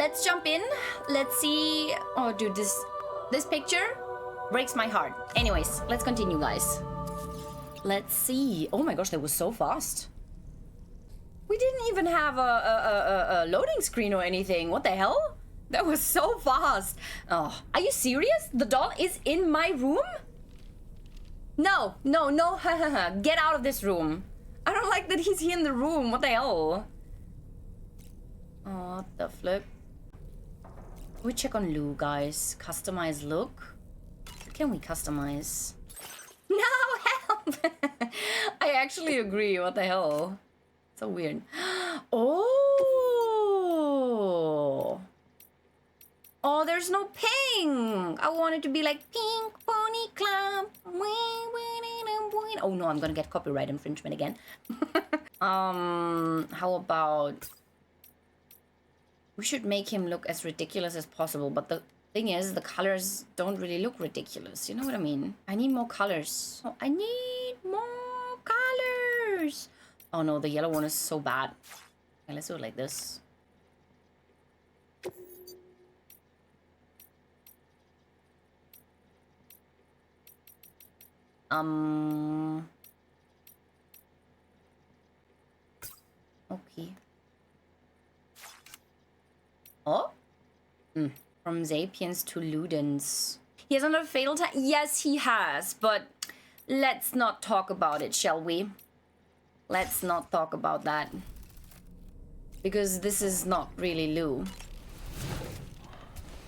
let's jump in. Let's see. Oh, dude, this picture breaks my heart. Anyways, let's continue, guys. Let's see. Oh my gosh, that was so fast. We didn't even have a loading screen or anything. What the hell? That was so fast. Oh, are you serious? The doll is in my room? No, no, no. Get out of this room. I don't like that he's here in the room. What the hell? Oh, what the flip. We check on Lou, guys. Customize look. What can we customize? No, help! I actually agree. What the hell? So weird. Oh! Oh, there's no pink! I want it to be like Pink Pony Club. Oh no, I'm gonna get copyright infringement again. How about... We should make him look as ridiculous as possible, but the thing is, the colors don't really look ridiculous. You know what I mean? I need more colors. Oh, I need more colors! Oh no, the yellow one is so bad. Okay, let's do it like this. Okay. Oh? From Sapiens to Ludens. He has another fatal time? Yes, he has, but let's not talk about it, shall we? Let's not talk about that. Because this is not really Lou.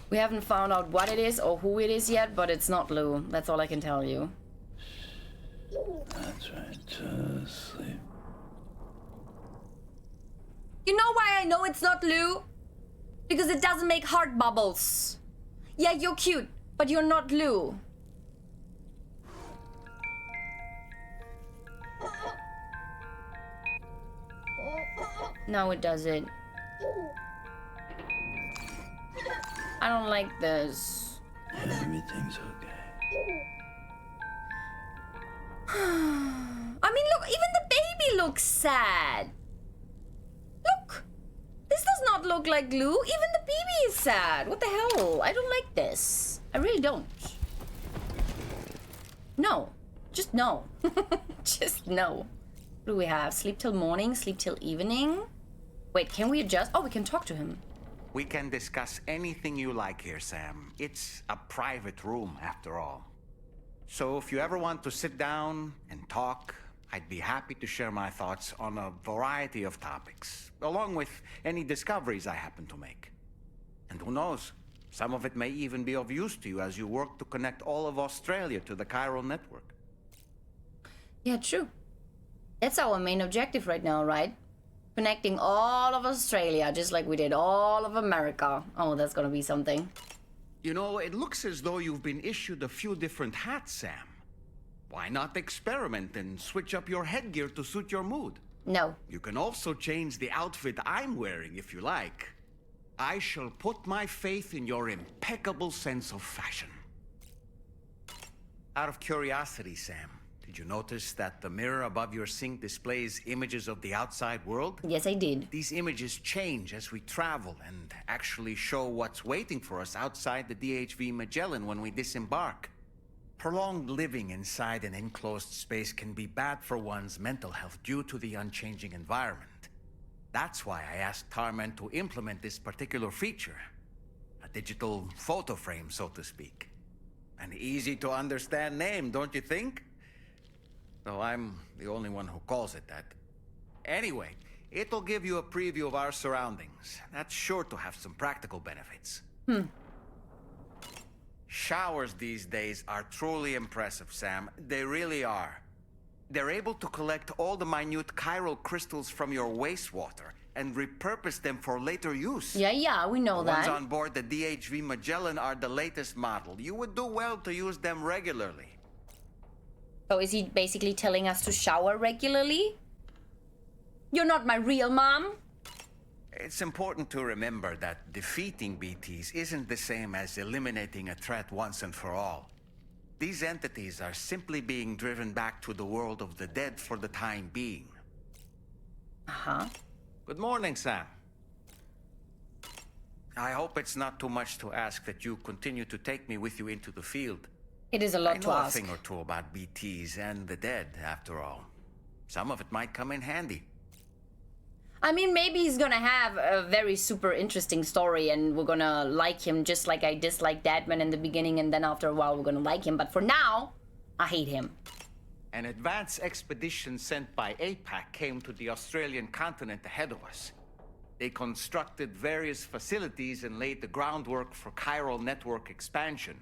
We haven't found out what it is or who it is yet, but it's not Lou. That's all I can tell you. That's right, just sleep. You know why I know it's not Lou? Because it doesn't make heart bubbles. Yeah, you're cute, but you're not Lou. No, it doesn't. I don't like this. Everything's okay. I mean, look, even the baby looks sad. Look. This does not look like Lou. Even the baby is sad. What the hell? I don't like this. I really don't. No. Just no. Just no. What do we have? Sleep till morning, sleep till evening. Wait, can we adjust? Oh, we can talk to him. We can discuss anything you like here, Sam. It's a private room, after all. So if you ever want to sit down and talk, I'd be happy to share my thoughts on a variety of topics, along with any discoveries I happen to make. And who knows, some of it may even be of use to you as you work to connect all of Australia to the chiral network. Yeah, true. That's our main objective right now, right? Connecting all of Australia, just like we did all of America. Oh, that's gonna be something. You know, it looks as though you've been issued a few different hats, Sam. Why not experiment and switch up your headgear to suit your mood? No. You can also change the outfit I'm wearing if you like. I shall put my faith in your impeccable sense of fashion. Out of curiosity, Sam, did you notice that the mirror above your sink displays images of the outside world? Yes, I did. These images change as we travel and actually show what's waiting for us outside the DHV Magellan when we disembark. Prolonged living inside an enclosed space can be bad for one's mental health due to the unchanging environment. That's why I asked Tarman to implement this particular feature. A digital photo frame, so to speak. An easy to understand name, don't you think? Though I'm the only one who calls it that. Anyway, it'll give you a preview of our surroundings. That's sure to have some practical benefits. Showers these days are truly impressive, Sam. They really are. They're able to collect all the minute chiral crystals from your wastewater and repurpose them for later use. Yeah, we know The ones that. on board the DHV Magellan are the latest model. You would do well to use them regularly. So is he basically telling us to shower regularly? You're not my real mom. It's important to remember that defeating BTs isn't the same as eliminating a threat once and for all. These entities are simply being driven back to the world of the dead for the time being. Uh-huh. Good morning, Sam. I hope it's not too much to ask that you continue to take me with you into the field. It is a lot to I know a ask. thing or two about BTs and the dead, after all. Some of it might come in handy. I mean, maybe he's gonna have a very super interesting story and we're gonna like him just like I disliked Deadman in the beginning, and then after a while we're gonna like him. But for now, I hate him. An advance expedition sent by APAC came to the Australian continent ahead of us. They constructed various facilities and laid the groundwork for chiral network expansion.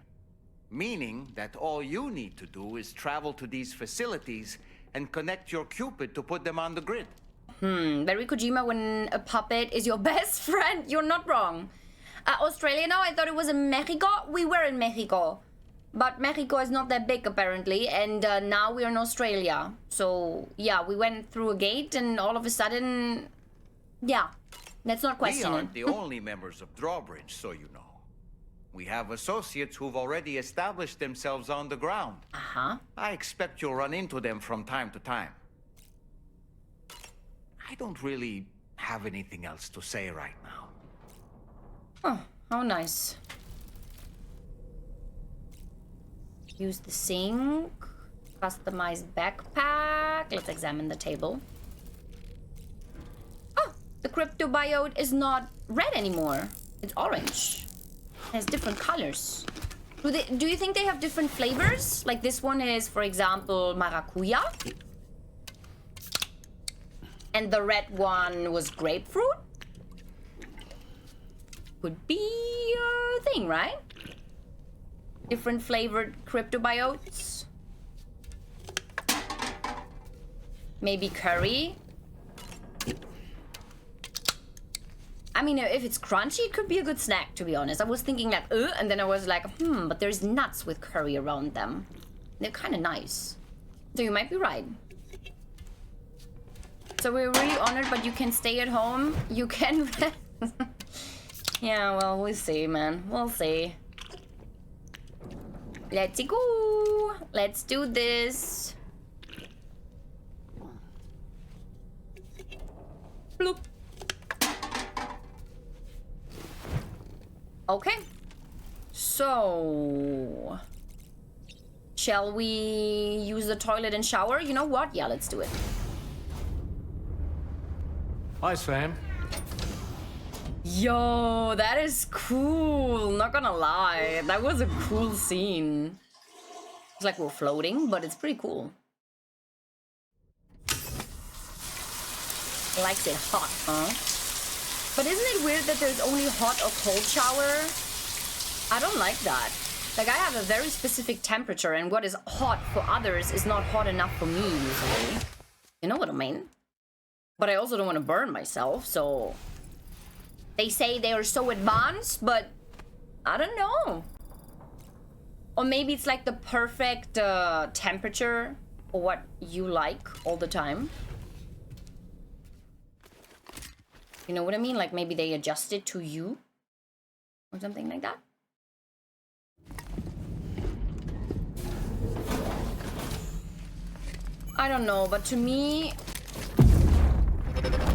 Meaning that all you need to do is travel to these facilities and connect your Cupid to put them on the grid. Very Kojima, when a puppet is your best friend, you're not wrong. Australia now, I thought it was in Mexico. We were in Mexico. But Mexico is not that big apparently, and now we're in Australia. So yeah, we went through a gate and all of a sudden, yeah, let's not question We it. aren't the only members of Drawbridge, so you know. We have associates who've already established themselves on the ground. Uh-huh. I expect you'll run into them from time to time. I don't really have anything else to say right now. Oh, how nice. Use the sink. Customized backpack. Let's examine the table. Oh, the cryptobiote is not red anymore. It's orange. It has different colors. Do you think they have different flavors? Like this one is, for example, maracuya. And the red one was grapefruit? Could be a thing, right? Different flavored cryptobiotes. Maybe curry. I mean, if it's crunchy, it could be a good snack, to be honest. I was thinking like, and then I was like, but there's nuts with curry around them. They're kind of nice. So you might be right. So we're really honored, but you can stay at home. You can rest. Yeah, well, we'll see, man. We'll see. Let's go. Let's do this. Bloop. Okay. So, shall we use the toilet and shower? You know what? Yeah, let's do it. Hi, Sam. Yo, that is cool. Not gonna lie. That was a cool scene. It's like we're floating, but it's pretty cool. Likes it hot, huh? But isn't it weird that there's only hot or cold shower? I don't like that. Like, I have a very specific temperature, and what is hot for others is not hot enough for me, usually. You know what I mean? But I also don't want to burn myself, so... They say they are so advanced, but... I don't know. Or maybe it's like the perfect temperature for what you like all the time. You know what I mean? Like maybe they adjust it to you. Or something like that. I don't know, but to me...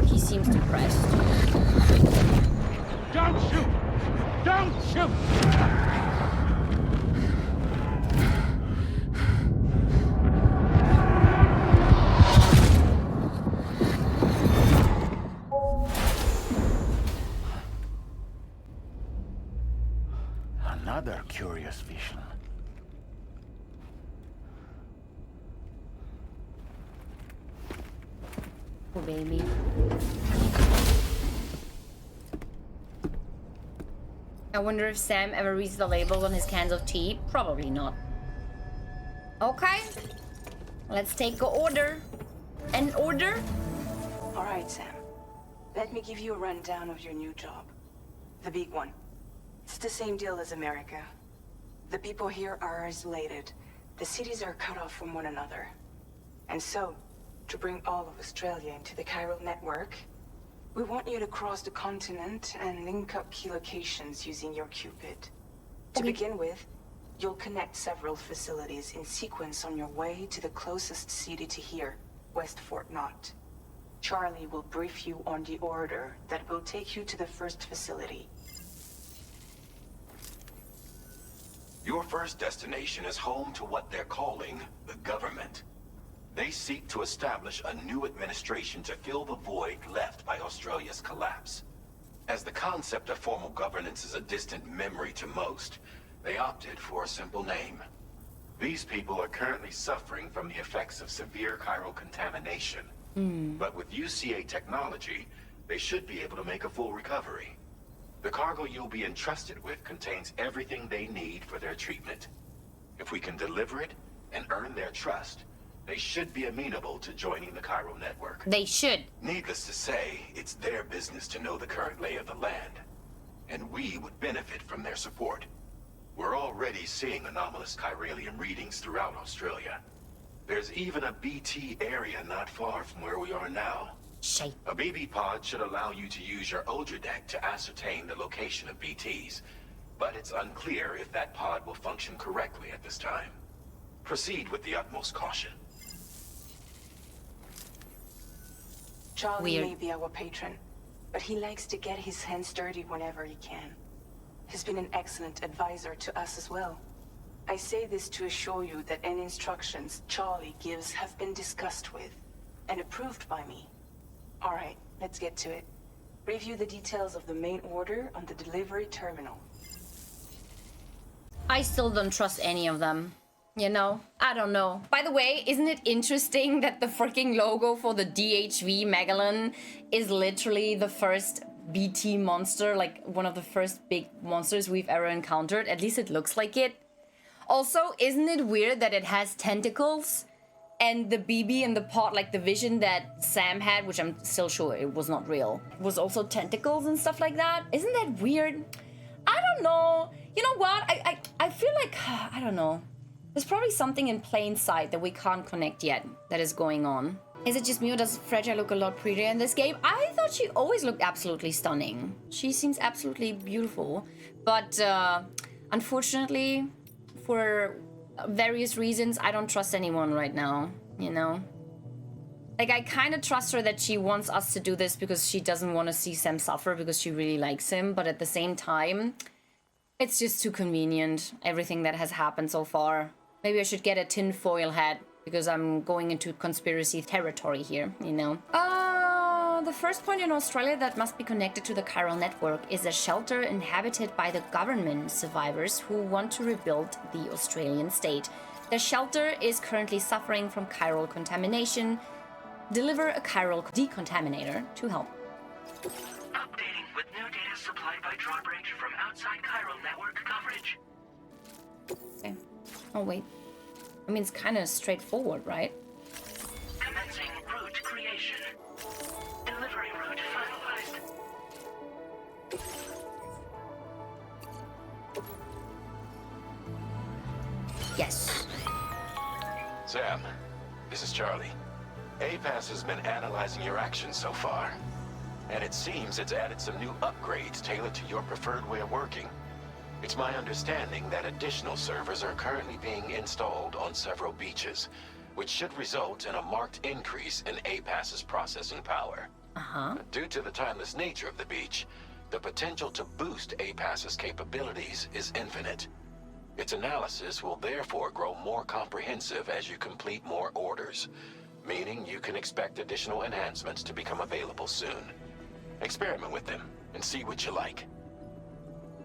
He seems depressed. Don't shoot! Don't shoot! Another curious vision. Oh, baby. I wonder if Sam ever reads the labels on his cans of tea. Probably not. Okay. Let's take an order. An order? All right, Sam. Let me give you a rundown of your new job. The big one. It's the same deal as America. The people here are isolated. The cities are cut off from one another. And so, to bring all of Australia into the chiral network, we want you to cross the continent and link up key locations using your Cupid. To begin with, you'll connect several facilities in sequence on your way to the closest city to here, West Fort Knott. Charlie will brief you on the order that will take you to the first facility. Your first destination is home to what they're calling the government. They seek to establish a new administration to fill the void left by Australia's collapse. As the concept of formal governance is a distant memory to most, they opted for a simple name. These people are currently suffering from the effects of severe chiral contamination. But with UCA technology, they should be able to make a full recovery. The cargo you'll be entrusted with contains everything they need for their treatment. If we can deliver it and earn their trust, they should be amenable to joining the chiral network. They should. Needless to say, it's their business to know the current lay of the land, and we would benefit from their support. We're already seeing anomalous chiralium readings throughout Australia. There's even a BT area not far from where we are now. Shape. A BB pod should allow you to use your Ultra deck to ascertain the location of BTs, but it's unclear if that pod will function correctly at this time. Proceed with the utmost caution. Charlie Weird. may be our patron, but he likes to get his hands dirty whenever he can. He's been an excellent advisor to us as well. I say this to assure you that any instructions Charlie gives have been discussed with and approved by me. All right, let's get to it. Review the details of the main order on the delivery terminal. I still don't trust any of them. You know? I don't know. By the way, isn't it interesting that the freaking logo for the DHV Megalon is literally the first BT monster, like one of the first big monsters we've ever encountered? At least it looks like it. Also, isn't it weird that it has tentacles? And the BB in the pot, like the vision that Sam had, which I'm still sure it was not real, was also tentacles and stuff like that. Isn't that weird? I don't know. You know what? I feel like, I don't know. There's probably something in plain sight that we can't connect yet that is going on. Is it just me or does Fragile look a lot prettier in this game? I thought she always looked absolutely stunning. She seems absolutely beautiful. But unfortunately, for various reasons, I don't trust anyone right now, you know? Like, I kind of trust her that she wants us to do this because she doesn't want to see Sam suffer because she really likes him. But at the same time, it's just too convenient, everything that has happened so far. Maybe I should get a tinfoil hat because I'm going into conspiracy territory here, you know? The first point in Australia that must be connected to the chiral network is a shelter inhabited by the government survivors who want to rebuild the Australian state. The shelter is currently suffering from chiral contamination. Deliver a chiral decontaminator to help. Updating with new data supplied by drawbridge from outside chiral network coverage. Okay. Oh, wait. I mean, it's kind of straightforward, right? Commencing route creation. Delivery route finalized. Yes. Sam, this is Charlie. APAS has been analyzing your actions so far, and it seems it's added some new upgrades tailored to your preferred way of working. It's my understanding that additional servers are currently being installed on several beaches, which should result in a marked increase in APAS's processing power. Due to the timeless nature of the beach, the potential to boost APAS's capabilities is infinite. Its analysis will therefore grow more comprehensive as you complete more orders, meaning you can expect additional enhancements to become available soon. Experiment with them and see what you like.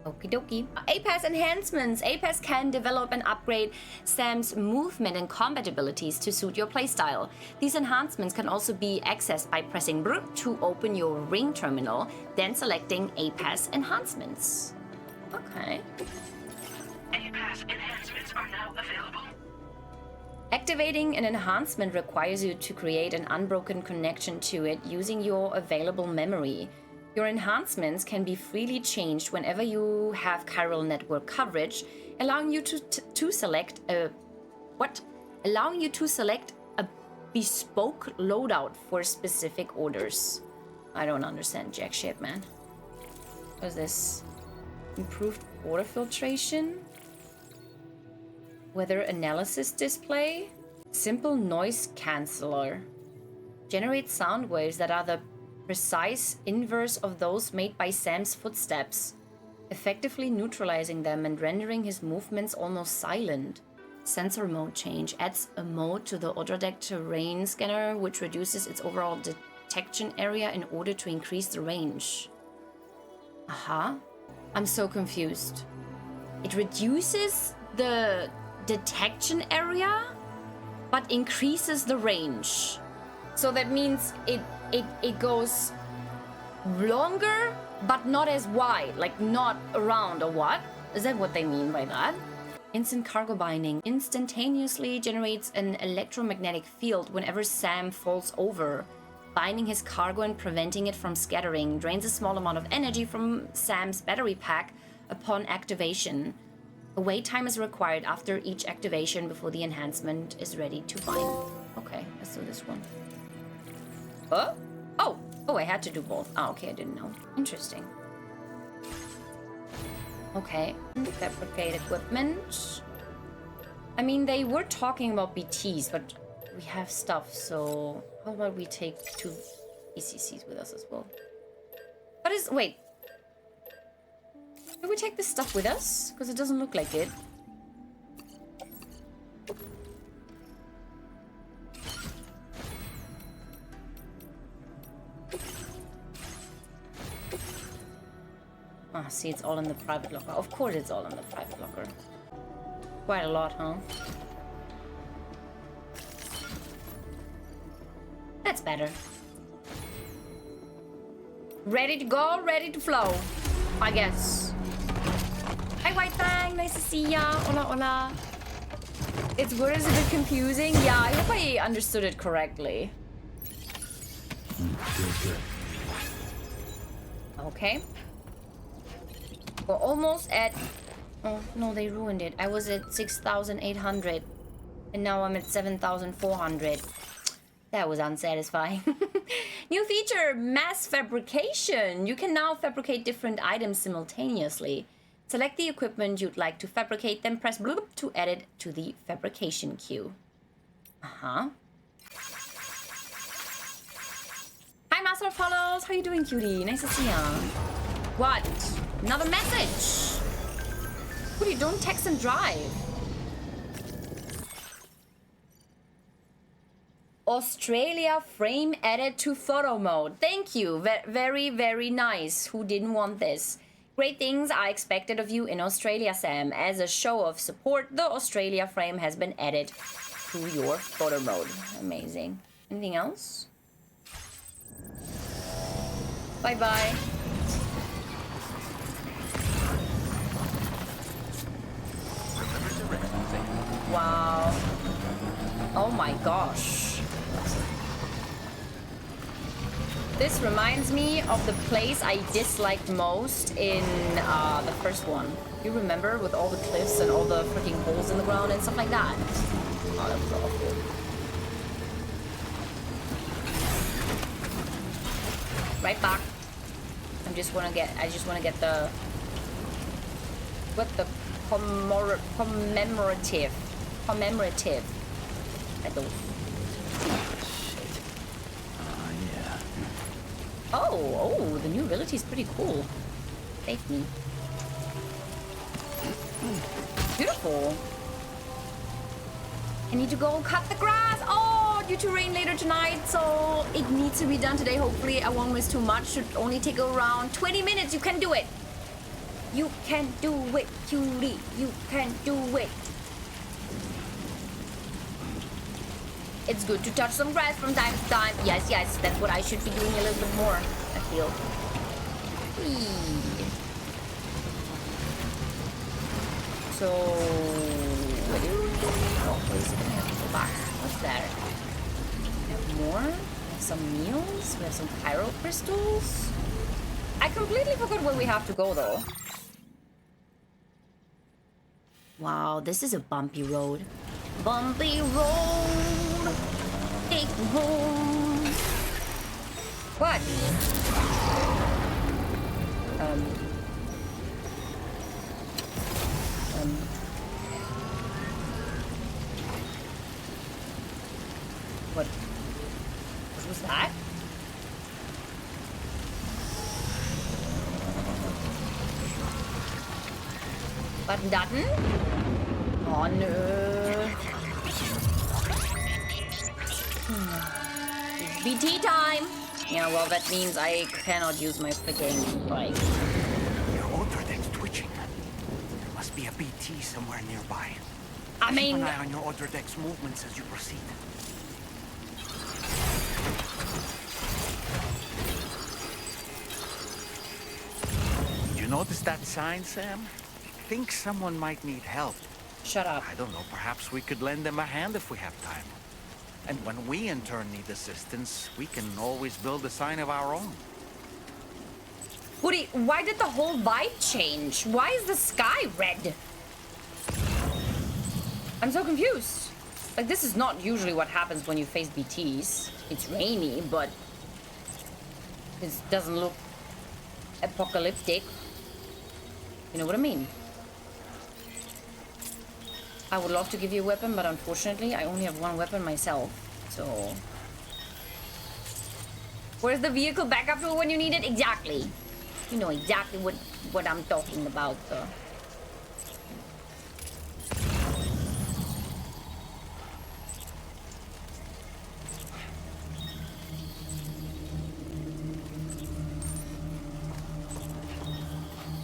Okie dokie. APAS enhancements. APAS can develop and upgrade Sam's movement and combat abilities to suit your playstyle. These enhancements can also be accessed by pressing B to open your ring terminal, then selecting APAS enhancements. Okay. APAS enhancements are now available. Activating an enhancement requires you to create an unbroken connection to it using your available memory. Your enhancements can be freely changed whenever you have chiral network coverage, allowing you to select a bespoke loadout for specific orders. I don't understand jack shit, man. What is this? Improved order filtration? Weather analysis display? Simple noise canceller. Generate sound waves that are the precise inverse of those made by Sam's footsteps. effectively neutralizing them and rendering his movements almost silent. Sensor mode change adds a mode to the Odradek terrain scanner, which reduces its overall detection area in order to increase the range. Aha. I'm so confused. It reduces the detection area, but increases the range. So that means it goes longer, but not as wide, like not around or what? Is that what they mean by that? Instant cargo binding instantaneously generates an electromagnetic field whenever Sam falls over, binding his cargo and preventing it from scattering. Drains a small amount of energy from Sam's battery pack upon activation. A wait time is required after each activation before the enhancement is ready to bind. Okay, let's do this one. Oh, I had to do both. Oh, okay, I didn't know. Interesting. Okay, fabricate equipment. I mean, they were talking about BTs, but we have stuff, so how about we take 2 ECCs with us as well? Wait. Did we take this stuff with us? Because it doesn't look like it. Ah, see, it's all in the private locker. Of course it's all in the private locker. Quite a lot, huh? That's better. Ready to go, ready to flow, I guess. Hi, White Fang. Nice to see ya. Hola, hola. It's good, it's a bit confusing. Yeah, I hope I understood it correctly. Okay. We're almost at... Oh, no, they ruined it. I was at 6,800. And now I'm at 7,400. That was unsatisfying. New feature, mass fabrication. You can now fabricate different items simultaneously. Select the equipment you'd like to fabricate, then press bloop to add it to the fabrication queue. Uh-huh. Hi, Master of Follows. How you doing, cutie? Nice to see ya. What? Another message. Cutie, don't text and drive. Australia frame added to photo mode. Thank you. Very, very nice. Who didn't want this? Great things are expected of you in Australia, Sam. As a show of support, the Australia frame has been added to your photo mode. Amazing. Anything else? Bye-bye. Wow. Oh my gosh. This reminds me of the place I disliked most in the first one. You remember, with all the cliffs and all the freaking holes in the ground and stuff like that? Oh, that was awful. Right back. I just wanna get the... What the... Commemorative medals. Yeah. Oh, the new ability is pretty cool. Save me. Beautiful. I need to go cut the grass. Oh, due to rain later tonight, so it needs to be done today. Hopefully I won't miss too much. Should only take around 20 minutes. You can do it. You can do it, cutie. You can do it. It's good to touch some grass from time to time. Yes, that's what I should be doing a little bit more, I feel. Whee. So, what do you do? Oh, please, I'm gonna have to go back. What's that? We have more. We have some meals. We have some pyro crystals. I completely forgot where we have to go, though. Wow, this is a bumpy road. Bumpy road, take me home. What? What was that? Button done. Oh no. It's BT time. Yeah, well, that means I cannot use my freaking bike. Your auto deck's twitching. There must be a BT somewhere nearby. I Keep mean, an eye on your auto deck's movements as you proceed. You notice that sign, Sam? I think someone might need help. shut up. I don't know, perhaps we could lend them a hand if we have time. And when we in turn need assistance, we can always build a sign of our own. Woody, why did the whole vibe change? Why is the sky red? I'm so confused. Like, this is not usually what happens when you face BTs. It's rainy, but it doesn't look apocalyptic. You know what I mean? I would love to give you a weapon, but unfortunately, I only have one weapon myself. So, where's the vehicle backup tool when you need it? Exactly. You know exactly what I'm talking about.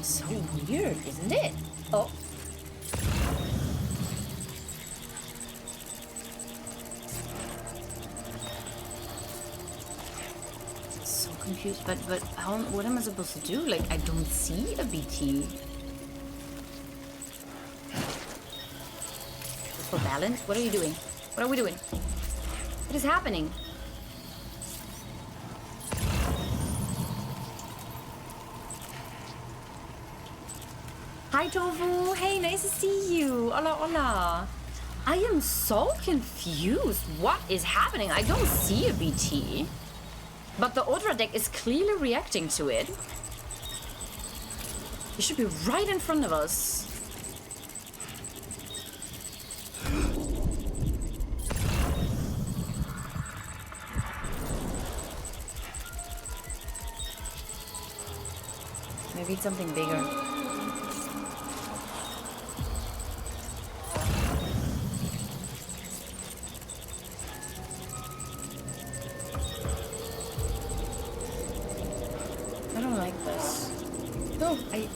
So weird, isn't it? Oh. Confused, but how? What am I supposed to do? Like, I don't see a BT. For balance? What are you doing? What are we doing? What is happening? Hi, Tofu. Hey, nice to see you. Hola, hola. I am so confused. What is happening? I don't see a BT. But the Ultra deck is clearly reacting to it. It should be right in front of us. Maybe it's something bigger.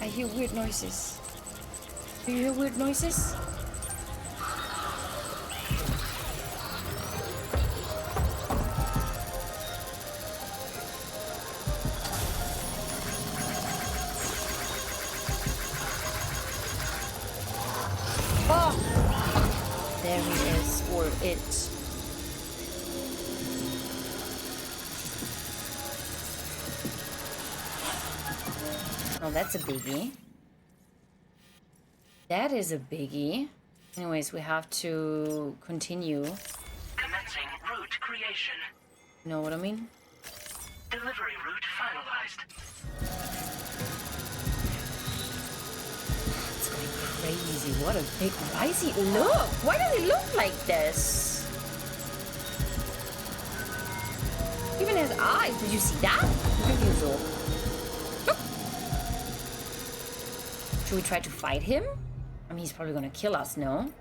I hear weird noises. Do you hear weird noises? Oh! There he is, or it. Oh, that's a biggie. That is a biggie. Anyways, we have to continue. Commencing route creation. You know what I mean? Delivery route finalized. It's going crazy. What a big... Why is he... Look! Why does he look like this? Even his eyes. Did you see that? Refusal. Look! Should we try to fight him? I mean, he's probably gonna kill us, no?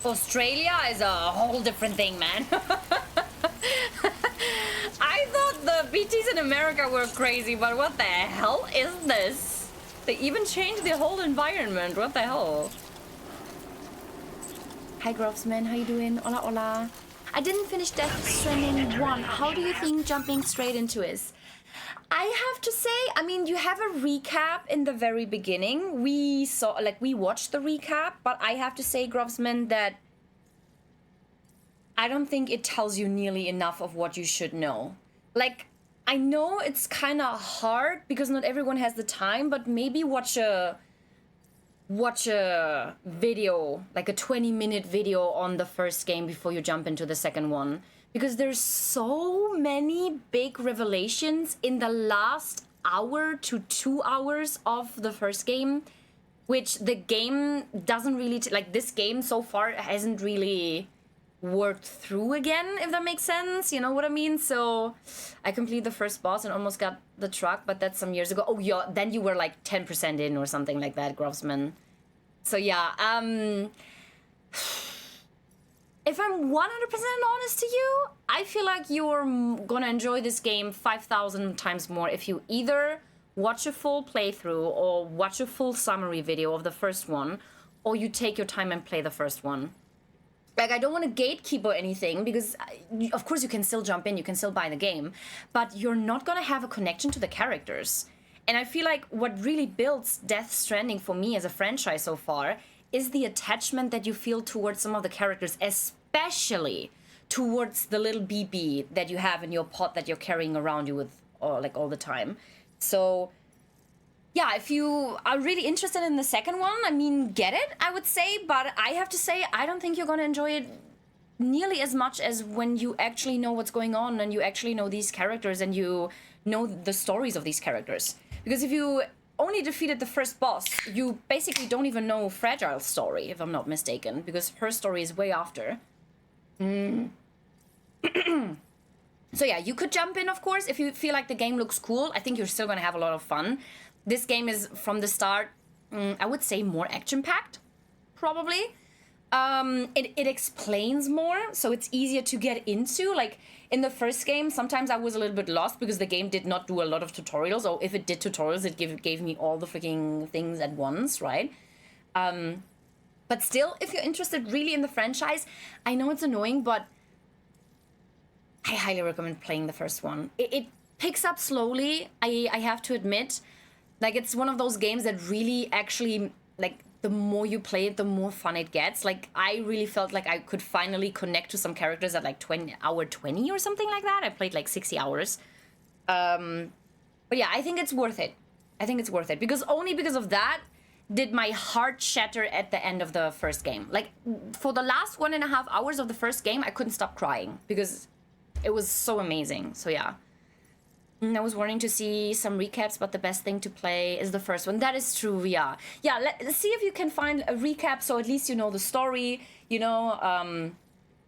Australia is a whole different thing, man. I thought the BTs in America were crazy, but what the hell is this? They even changed the whole environment. What the hell? Hi Grovesman, how you doing? Hola, hola. I didn't finish Death Stranding 1. How do you think jumping straight into it? I have to say, I mean, you have a recap in the very beginning. We watched the recap, but I have to say, Grovesman, that I don't think it tells you nearly enough of what you should know. Like, I know it's kind of hard because not everyone has the time, but maybe watch a video, like a 20-minute video on the first game before you jump into the second one. Because there's so many big revelations in the last hour to 2 hours of the first game, which the game doesn't really, like this game so far hasn't really worked through again, if that makes sense, you know what I mean? So I completed the first boss and almost got the truck, but that's some years ago. Oh yeah, then you were like 10% in or something like that, Grovesman. So yeah, if I'm 100% honest to you, I feel like you're gonna enjoy this game 5,000 times more if you either watch a full playthrough or watch a full summary video of the first one, or you take your time and play the first one. Like, I don't want to gatekeep or anything, because of course you can still jump in, you can still buy the game, but you're not gonna have a connection to the characters. And I feel like what really builds Death Stranding for me as a franchise so far is the attachment that you feel towards some of the characters, especially towards the little BB that you have in your pod that you're carrying around you with like all the time. So yeah, if you are really interested in the second one, I mean, get it, I would say, but I have to say, I don't think you're gonna enjoy it nearly as much as when you actually know what's going on and you actually know these characters and you know the stories of these characters. Because if you only defeated the first boss, you basically don't even know Fragile's story, if I'm not mistaken, because her story is way after. So yeah, you could jump in, of course, if you feel like the game looks cool. I think you're still gonna have a lot of fun. This game is, from the start, I would say more action-packed, probably. It explains more, so it's easier to get into. Like, in the first game, sometimes I was a little bit lost because the game did not do a lot of tutorials, or if it did tutorials, it gave me all the freaking things at once, right? But still, if you're interested really in the franchise, I know it's annoying, but I highly recommend playing the first one. It picks up slowly, I have to admit. Like, it's one of those games that really actually, like, the more you play it, the more fun it gets. Like, I really felt like I could finally connect to some characters at like hour 20 or something like that. I played like 60 hours. But yeah, I think it's worth it. I think it's worth it. Only because of that did my heart shatter at the end of the first game. Like, for the last 1.5 hours of the first game, I couldn't stop crying because it was so amazing. So yeah. I was wanting to see some recaps, but the best thing to play is the first one. That is true, yeah. Yeah, let's see if you can find a recap, so at least you know the story, you know.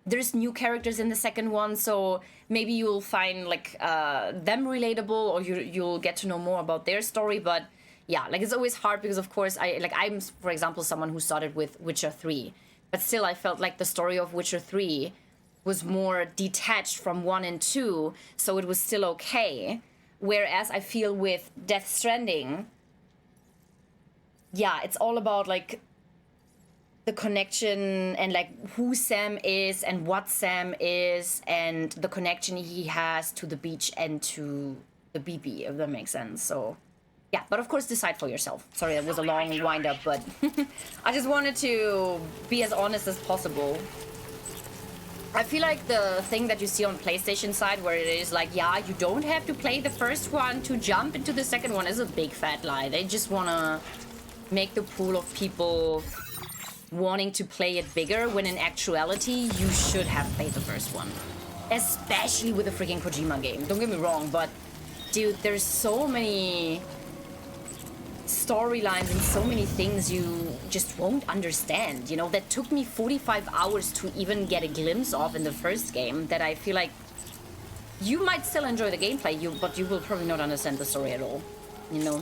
There's new characters in the second one, so maybe you'll find, like, them relatable, or you'll get to know more about their story, but yeah, like, it's always hard because, of course, I'm, for example, someone who started with Witcher 3, but still I felt like the story of Witcher 3 was more detached from 1 and 2, so it was still okay. Whereas I feel with Death Stranding, yeah, it's all about, like, the connection and, like, who Sam is and what Sam is and the connection he has to the beach and to the BB, if that makes sense. So, yeah, but of course decide for yourself. Sorry, that was a long wind-up, but I just wanted to be as honest as possible. I feel like the thing that you see on PlayStation side where it is like, yeah, you don't have to play the first one to jump into the second one is a big fat lie. They just want to make the pool of people wanting to play it bigger when in actuality you should have played the first one. Especially with a freaking Kojima game. Don't get me wrong, but dude, there's so many storylines and so many things you just won't understand, you know, that took me 45 hours to even get a glimpse of in the first game, that I feel like you might still enjoy the gameplay, but you will probably not understand the story at all, you know.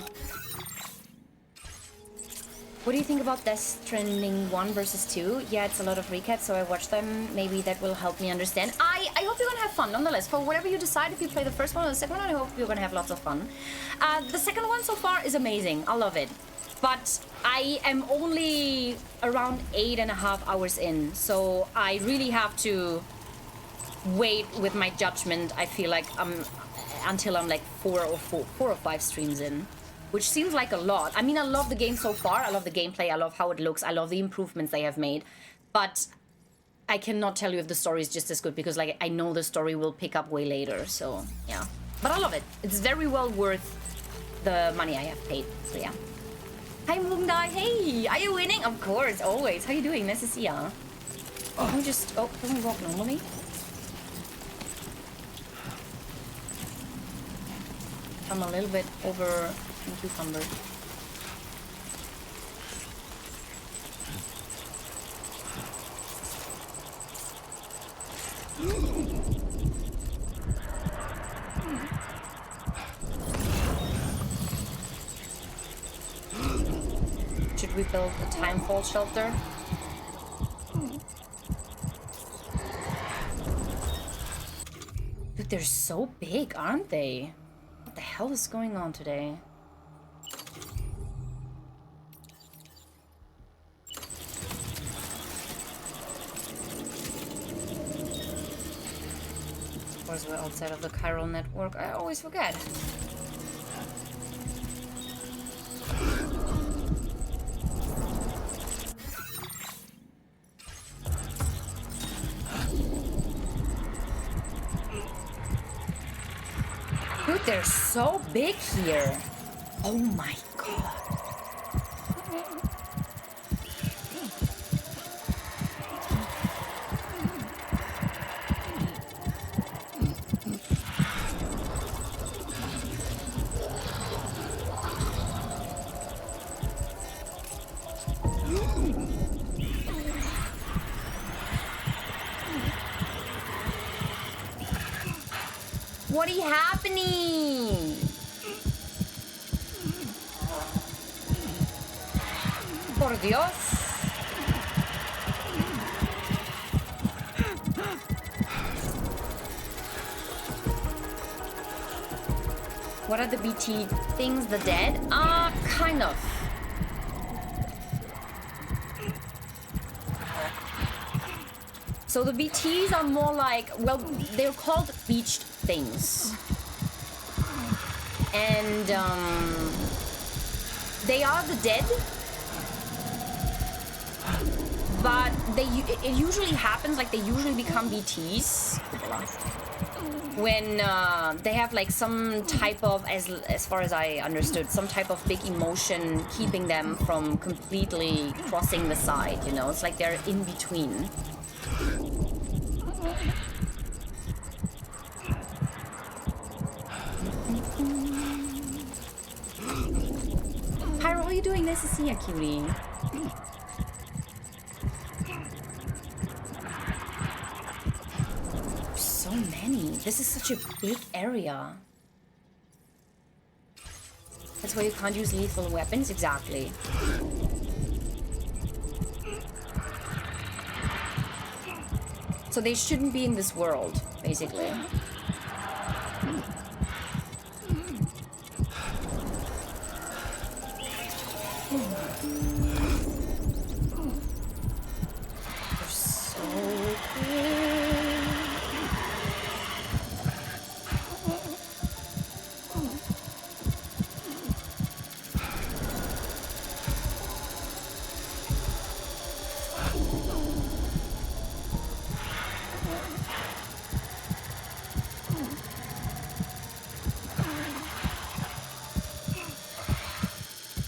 What do you think about Death Stranding 1 versus 2? Yeah, it's a lot of recaps, so I watched them. Maybe that will help me understand. I hope you're gonna have fun, nonetheless. For whatever you decide, if you play the first one or the second one, I hope you're gonna have lots of fun. The second one so far is amazing. I love it. But I am only around 8.5 hours in, so I really have to wait with my judgment. I feel like until I'm like 4 or 5 streams in, which seems like a lot. I mean, I love the game so far. I love the gameplay. I love how it looks. I love the improvements they have made, but I cannot tell you if the story is just as good because like I know the story will pick up way later. So yeah, but I love it. It's very well worth the money I have paid. So yeah. Hi Mungdai, hey, are you winning? Of course, always. How you doing? Nice to see ya. Can we just, can we walk normally? I'm a little bit over cucumbered. Should we build a timefall shelter? Dude, they're so big, aren't they? What the hell is going on today? Of course, we're outside of the chiral network. I always forget. Dude, they're so big here. Oh my god. What is happening? Por Dios. What are the BT things? The dead? Kind of. So the BTs are more like, well, they're called beached things. And they are the dead. But it usually happens, like they usually become BTs when they have like some type of, as far as I understood, some type of big emotion keeping them from completely crossing the side, you know? It's like they're in between. Pyro, how are you doing? Nice to see you, cutie. So many. This is such a big area. That's why you can't use lethal weapons? Exactly. So they shouldn't be in this world, basically. They're so big.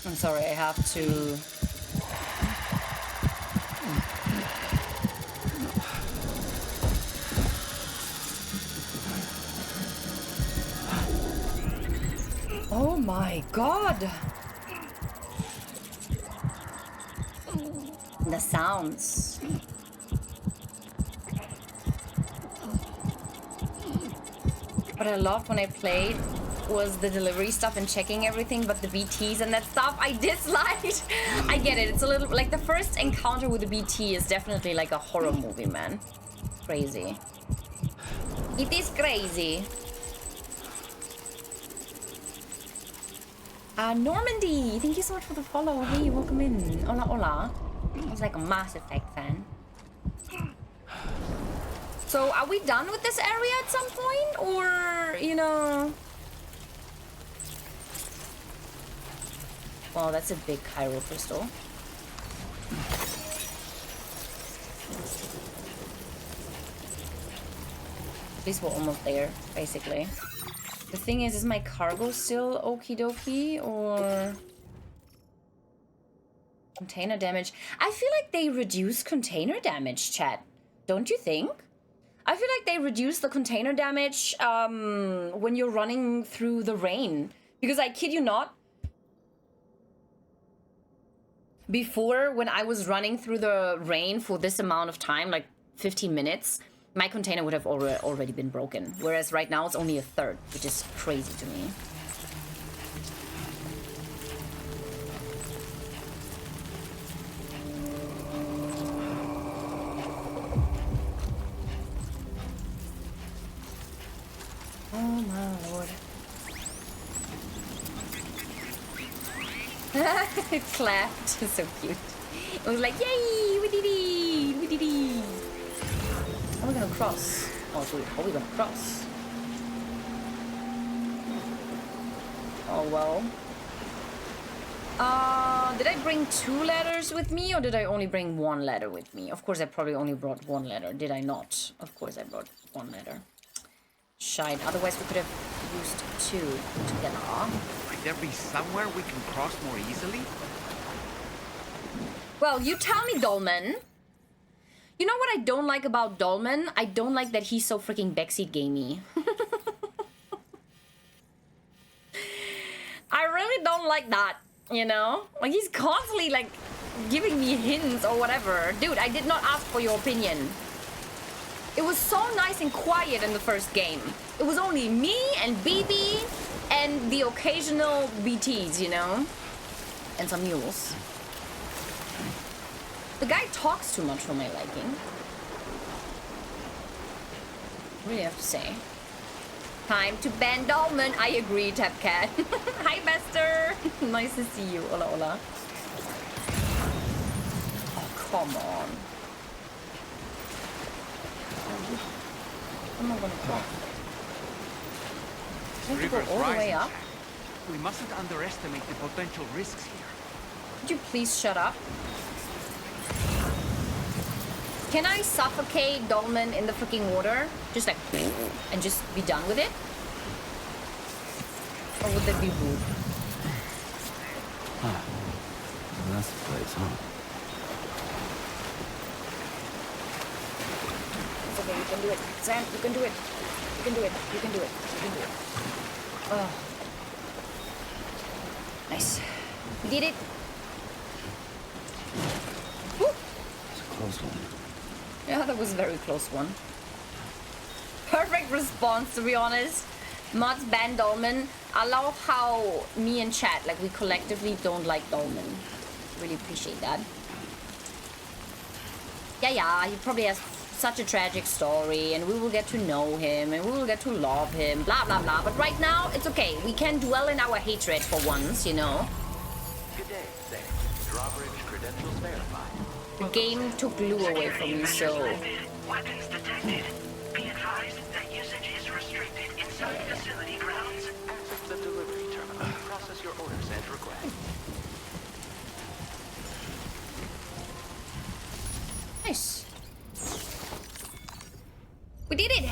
I'm sorry, I have to... Oh my god! The sounds. What I loved when I played was the delivery stuff and checking everything, but the BTs and that stuff I disliked. I get it. It's a little like the first encounter with the BT is definitely like a horror movie, man. Crazy. It is crazy. Normandy, thank you so much for the follow. Hey, welcome in. Hola, hola. I was like a Mass Effect fan. So, are we done with this area at some point? Or, you know... Well, that's a big Cairo crystal. At least we're almost there, basically. The thing is my cargo still okie dokie, or... Container damage. I feel like they reduce container damage, chat. Don't you think? I feel like they reduce the container damage when you're running through the rain. Because I kid you not, before, when I was running through the rain for this amount of time, like 15 minutes, my container would have already been broken. Whereas right now it's only a third, which is crazy to me. Oh my lord. It clapped. So cute. It was like, yay! We did it! We did it! How are we gonna cross? Oh, dude, how are we gonna cross? Oh, well. Did I bring 2 ladders with me, or did I only bring 1 ladder with me? Of course, I probably only brought 1 ladder. Did I not? Of course, I brought 1 ladder. Shite. Otherwise, we could have used 2 together. Might there be somewhere we can cross more easily? Well, you tell me, Dolman. You know what I don't like about Dolman? I don't like that he's so freaking backseat gamey. I really don't like that, you know? Like, he's constantly, like, giving me hints or whatever. Dude, I did not ask for your opinion. It was so nice and quiet in the first game. It was only me and BB and the occasional BTs, you know? And some mules. The guy talks too much for my liking. Really have to say. Time to ban Dolman. I agree, Tapcat. Hi, Bester. Nice to see you. Hola, hola. Oh, come on. I'm not gonna cross. I have to go all the way up. We mustn't underestimate the potential risks here. Could you please shut up? Can I suffocate Dolman in the freaking water? Just like, and just be done with it? Or would that be rude? Well, that's the place, huh? It's okay, you can do it. Sam, you can do it. You can do it. You can do it. You can do it. Oh. Nice. We did it. Woo. It's a close one. Yeah, that was a very close one. Perfect response, to be honest. Mods ban Dolman. I love how me and chat, like, we collectively don't like Dolman. Really appreciate that. Yeah, he probably has such a tragic story, and we will get to know him, and we will get to love him, blah, blah, blah. But right now, it's okay. We can dwell in our hatred for once, you know? Good day, Sam. Drawbridge credentials verified. The game took Lou away from me, so... Weapons detected. Be advised that usage is restricted inside facility grounds. Access the delivery terminal. Process your orders and requests. Nice. We did it!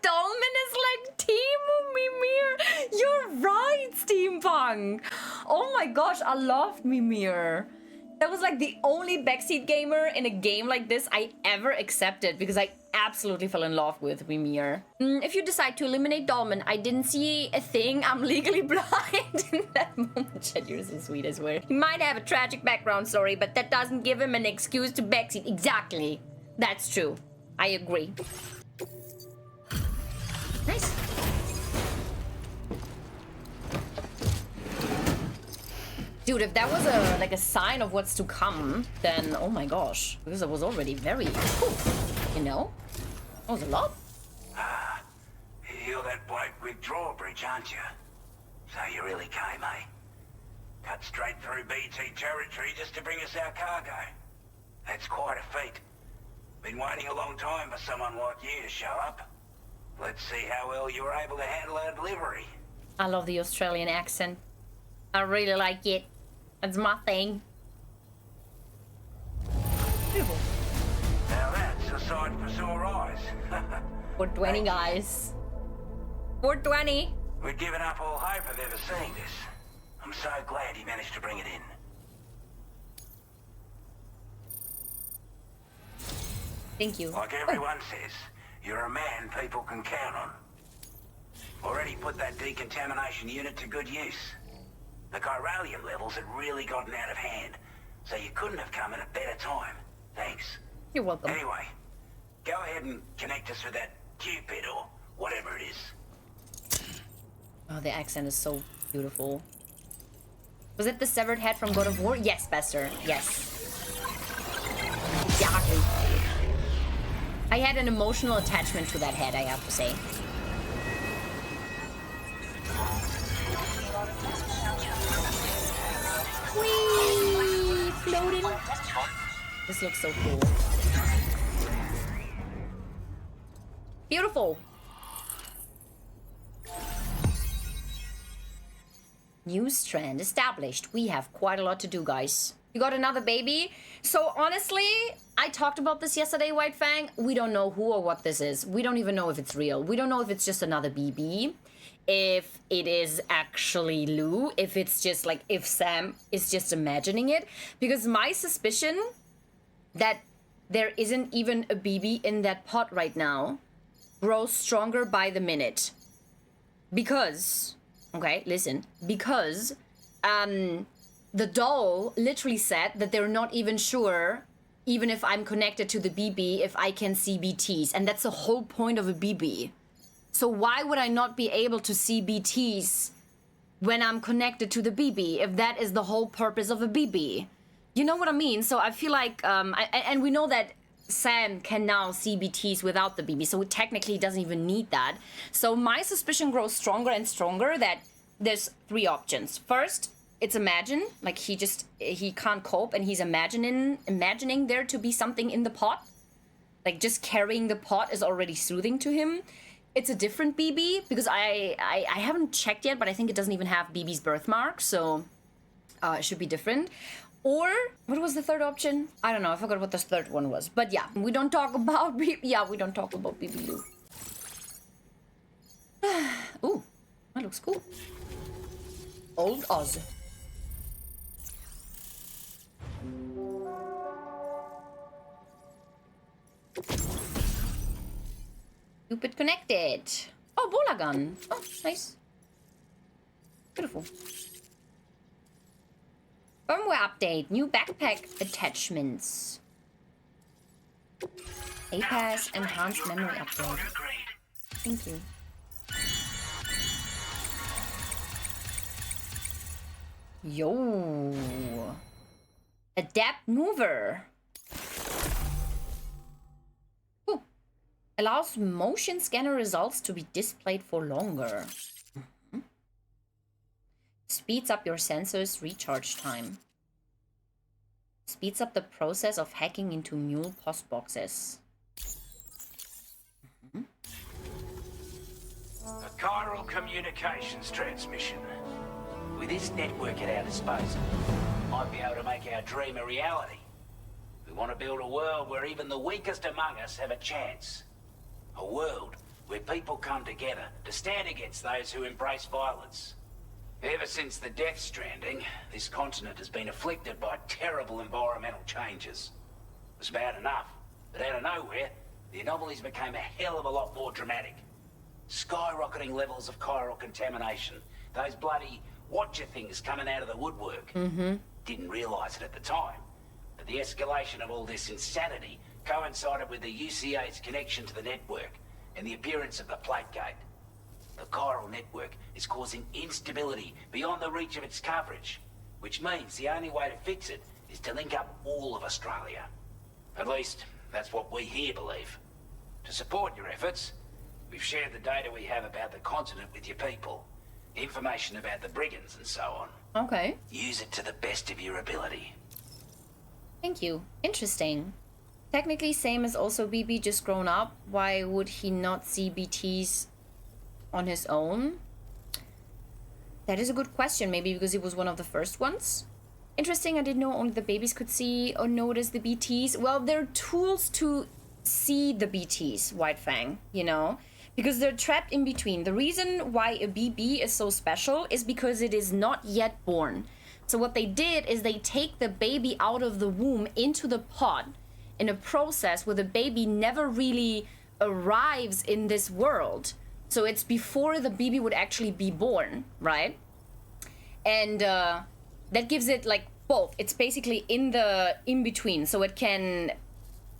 Dolman is like Teemu Mimir! You're right, Steampunk! Oh my gosh, I loved Mimir. That was like the only backseat gamer in a game like this I ever accepted because I absolutely fell in love with Mimir. If you decide to eliminate Dolman, I didn't see a thing. I'm legally blind in that moment. Chat, you're so sweet, I swear. He might have a tragic background story, but that doesn't give him an excuse to backseat. Exactly. That's true. I agree. Nice. Dude, if that was a sign of what's to come, then oh my gosh, because it was already very, you know, that was a lot. You're that bloke with drawbridge, aren't you? So you really came, eh? Cut straight through BT territory just to bring us our cargo. That's quite a feat. Been waiting a long time for someone like you to show up. Let's see how well you were able to handle our delivery. I love the Australian accent. I really like it. It's my thing. Beautiful. Now that's a sight for sore eyes. 420, guys. 420. We'd given up all hope of ever seeing this. I'm so glad he managed to bring it in. Thank you. Like everyone says, you're a man people can count on. Already put that decontamination unit to good use. The chiralium levels had really gotten out of hand, so you couldn't have come at a better time. Thanks. You're welcome. Anyway, go ahead and connect us with that Cupid or whatever it is. Oh, the accent is so beautiful. Was it the severed head from God of War? Yes, Bester. Yes. Exactly. I had an emotional attachment to that head, I have to say. Whee! Floating. This looks so cool. Beautiful. New strand established. We have quite a lot to do, guys. You got another baby? So honestly, I talked about this yesterday, White Fang. We don't know who or what this is. We don't even know if it's real. We don't know if it's just another BB. If it is actually Lou. If it's just like, if Sam is just imagining it. Because my suspicion that there isn't even a BB in that pot right now grows stronger by the minute. Because... Okay, listen. Because the doll literally said that they're not even sure, even if I'm connected to the BB, if I can see BTs. And that's the whole point of a BB. So why would I not be able to see BTs when I'm connected to the BB, if that is the whole purpose of a BB? You know what I mean? So I feel like, and we know that Sam can now see BTs without the BB, so technically he doesn't even need that. So my suspicion grows stronger and stronger that there's three options. First, it's imagine, like he can't cope and he's imagining there to be something in the pot. Like just carrying the pot is already soothing to him. It's a different BB because I haven't checked yet, but I think it doesn't even have BB's birthmark, so it should be different. Or, what was the third option? I don't know, I forgot what the third one was. But yeah, we don't talk about BB Lou. Ooh, that looks cool. Old Oz. Cupid connected. Oh, bola gun. Oh, nice. Beautiful. Firmware update. New backpack attachments. APAS enhanced memory upgrade. Thank you. Yo. Adapt mover. Ooh. Allows motion scanner results to be displayed for longer. Speeds up your sensors recharge time. Speeds up the process of hacking into mule post boxes. A chiral communications transmission. With this network at our disposal, might be able to make our dream a reality. We want to build a world where even the weakest among us have a chance. A world where people come together to stand against those who embrace violence. Ever since the Death Stranding, this continent has been afflicted by terrible environmental changes. It was bad enough, but out of nowhere, the anomalies became a hell of a lot more dramatic. Skyrocketing levels of chiral contamination. Those bloody watcher things coming out of the woodwork. Didn't realize it at the time, but the escalation of all this insanity coincided with the UCA's connection to the network and the appearance of the Plate Gate. The chiral network is causing instability beyond the reach of its coverage, which means the only way to fix it is to link up all of Australia. At least, that's what we here believe. To support your efforts, we've shared the data we have about the continent with your people. information about the brigands and so on. Okay. Use it to the best of your ability. Thank you. Interesting. Technically, same as also BB, just grown up. Why would he not see BTs on his own? That is a good question. Maybe because he was one of the first ones. Interesting, I didn't know only the babies could see or notice the BTs. Well, they're tools to see the BTs, White Fang, you know? Because they're trapped in between. The reason why a BB is so special is because it is not yet born. So what they did is they take the baby out of the womb into the pod in a process where the baby never really arrives in this world. So it's before the baby would actually be born, right? And that gives it like both. It's basically in between. So it can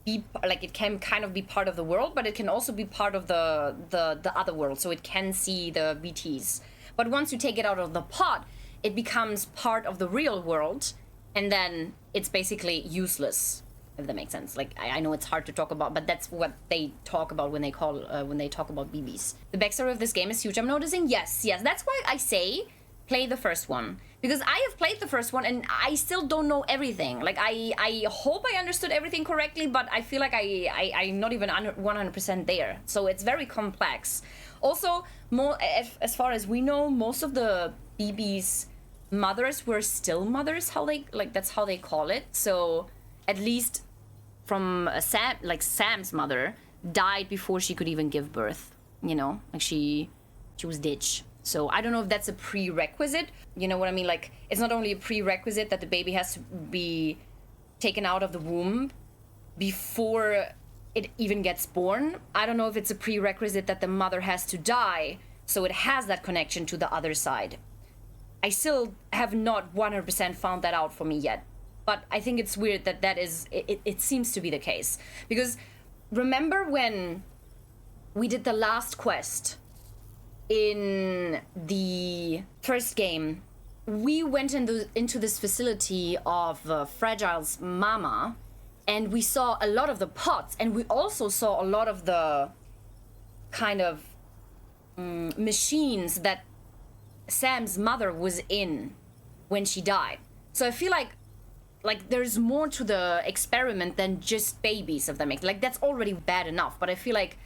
be like, it can kind of be part of the world, but it can also be part of the other world. So it can see the BTs. But once you take it out of the pod, it becomes part of the real world, and then it's basically useless, if that makes sense. Like, I know it's hard to talk about, but that's what they talk about when they talk about BBs. The backstory of this game is huge. I'm noticing, yes. That's why I say play the first one, because I have played the first one and I still don't know everything. Like, I hope I understood everything correctly, but I feel like I'm not even 100% there. So it's very complex. Also, as far as we know, most of the BBs mothers were still mothers, that's how they call it. So at least from Sam's mother died before she could even give birth, you know, like she was ditched. So I don't know if that's a prerequisite, you know what I mean? Like, it's not only a prerequisite that the baby has to be taken out of the womb before it even gets born. I don't know if it's a prerequisite that the mother has to die so it has that connection to the other side. I still have not 100% found that out for me yet. But I think it's weird that it seems to be the case. Because remember when we did the last quest in the first game, we went into this facility of Fragile's mama, and we saw a lot of the pots, and we also saw a lot of the kind of machines that Sam's mother was in when she died. So I feel like there's more to the experiment than just babies, if that makes, like, that's already bad enough, but I feel like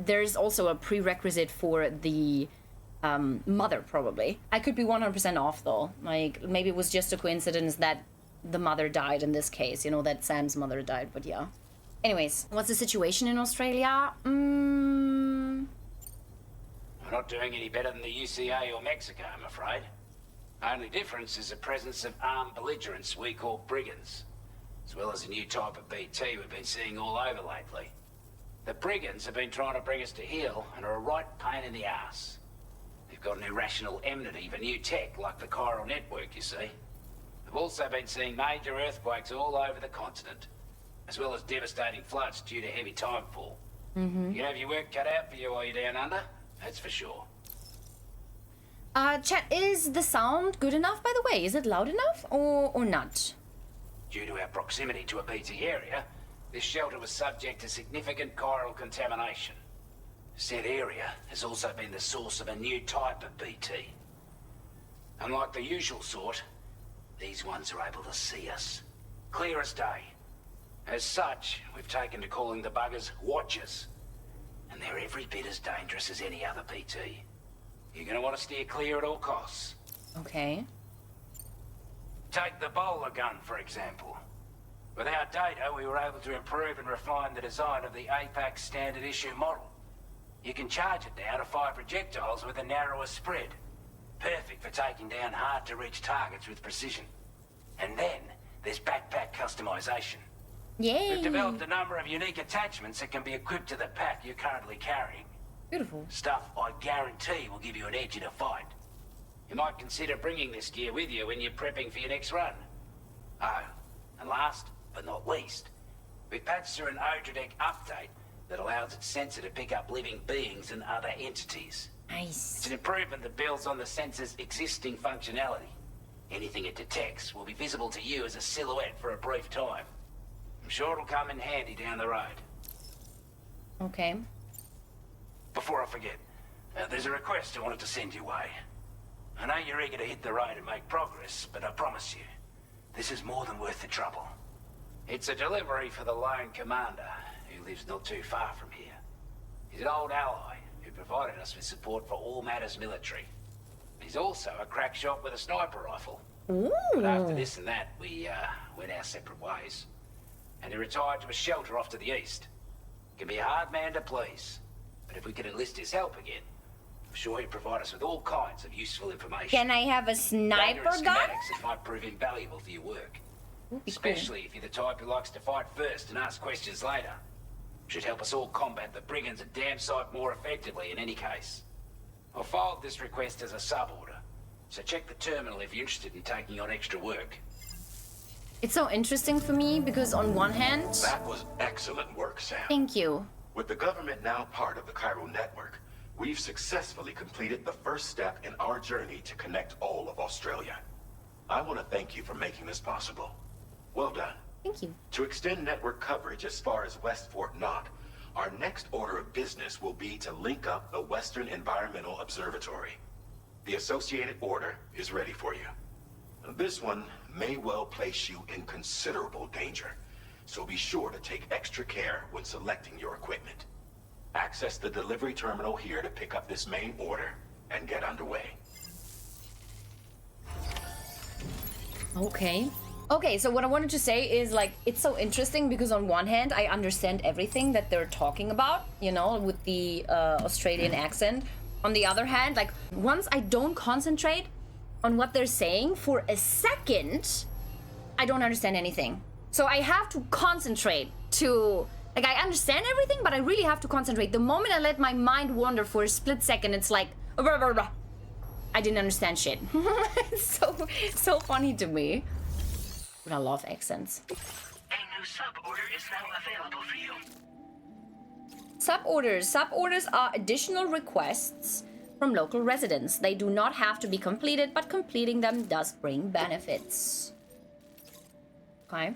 there's also a prerequisite for the mother, probably. I could be 100% off though. Like, maybe it was just a coincidence that the mother died in this case, you know, that Sam's mother died, but yeah. Anyways, what's the situation in Australia? We're not doing any better than the UCA or Mexico, I'm afraid. Only difference is the presence of armed belligerents we call brigands, as well as a new type of BT we've been seeing all over lately. The brigands have been trying to bring us to heel and are a right pain in the ass. They've got an irrational enmity for new tech, like the chiral network, you see. They've also been seeing major earthquakes all over the continent, as well as devastating floods due to heavy timefall. You can have your work cut out for you while you're down under, that's for sure. Chat, is the sound good enough, by the way? Is it loud enough or not? Due to our proximity to a BT area, this shelter was subject to significant chiral contamination. Said area has also been the source of a new type of BT. Unlike the usual sort, these ones are able to see us. Clear as day. As such, we've taken to calling the buggers Watchers. And they're every bit as dangerous as any other BT. You're gonna want to steer clear at all costs. Okay. Take the bowler gun, for example. With our data, we were able to improve and refine the design of the APAC standard issue model. You can charge it now to fire projectiles with a narrower spread. Perfect for taking down hard-to-reach targets with precision. And then, there's backpack customization. Yay! We've developed a number of unique attachments that can be equipped to the pack you're currently carrying. Beautiful. Stuff I guarantee will give you an edge in a fight. You might consider bringing this gear with you when you're prepping for your next run. Oh, and last but not least, we patched through an Odradec update that allows its sensor to pick up living beings and other entities. Nice. It's an improvement that builds on the sensor's existing functionality. Anything it detects will be visible to you as a silhouette for a brief time. I'm sure it'll come in handy down the road. Okay. Before I forget, there's a request I wanted to send your way. I know you're eager to hit the road and make progress, but I promise you, this is more than worth the trouble. It's a delivery for the lone commander, who lives not too far from here. He's an old ally who provided us with support for all matters military. He's also a crack shot with a sniper rifle. Ooh. But after this and that, we went our separate ways. And he retired to a shelter off to the east. Can be a hard man to please, but if we could enlist his help again, I'm sure he'd provide us with all kinds of useful information. Can I have a sniper gun? Schematics that might prove invaluable for your work. Especially if you're the type who likes to fight first and ask questions later. Should help us all combat the brigands a damn sight more effectively in any case. I'll filed this request as a sub-order, so check the terminal if you're interested in taking on extra work. It's so interesting for me because on one hand... That was excellent work, Sam. Thank you. With the government now part of the Cairo network, we've successfully completed the first step in our journey to connect all of Australia. I want to thank you for making this possible. Well done. Thank you. To extend network coverage as far as West Fort Knott, our next order of business will be to link up the Western Environmental Observatory. The associated order is ready for you. This one may well place you in considerable danger, so be sure to take extra care when selecting your equipment. Access the delivery terminal here to pick up this main order and get underway. Okay. Okay, so what I wanted to say is, like, it's so interesting because on one hand, I understand everything that they're talking about, you know, with the Australian accent. On the other hand, like, once I don't concentrate on what they're saying for a second, I don't understand anything. So I have to concentrate to, like, I understand everything, but I really have to concentrate. The moment I let my mind wander for a split second, it's like, I didn't understand shit. It's so funny to me. But I love accents. A new sub-order is now available for you. Sub-orders. Sub-orders are additional requests from local residents. They do not have to be completed, but completing them does bring benefits. Okay.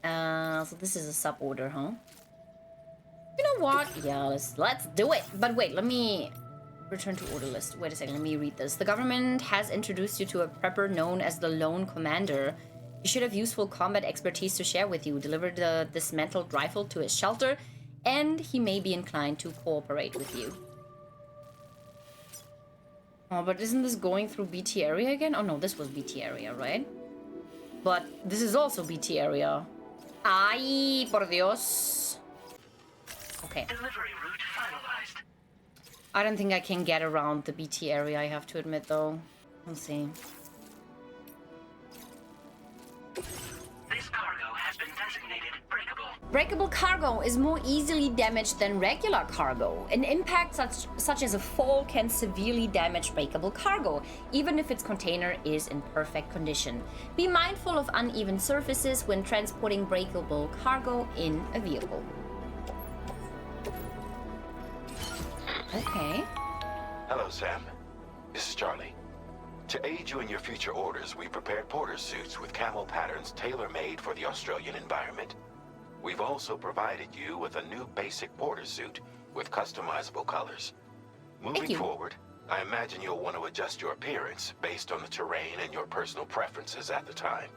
So this is a sub-order, huh? You know what? Yeah, let's do it. But wait, let me return to order list. Wait a second, let me read this. The government has introduced you to a prepper known as the Lone Commander. You should have useful combat expertise to share with you. Deliver the dismantled rifle to his shelter, and he may be inclined to cooperate with you. Oh, but isn't this going through BT area again? Oh no, this was BT area, right? But this is also BT area. Ay, por Dios. Okay. Delivery route finalized. I don't think I can get around the BT area, I have to admit, though. Let's see. This cargo has been designated breakable. Breakable cargo is more easily damaged than regular cargo. An impact such as a fall can severely damage breakable cargo, even if its container is in perfect condition. Be mindful of uneven surfaces when transporting breakable cargo in a vehicle. Okay. Hello, Sam. This is Charlie. To aid you in your future orders, we prepared porter suits with camo patterns tailor-made for the Australian environment. We've also provided you with a new basic porter suit with customizable colors. Moving forward, I imagine you'll want to adjust your appearance based on the terrain and your personal preferences at the time.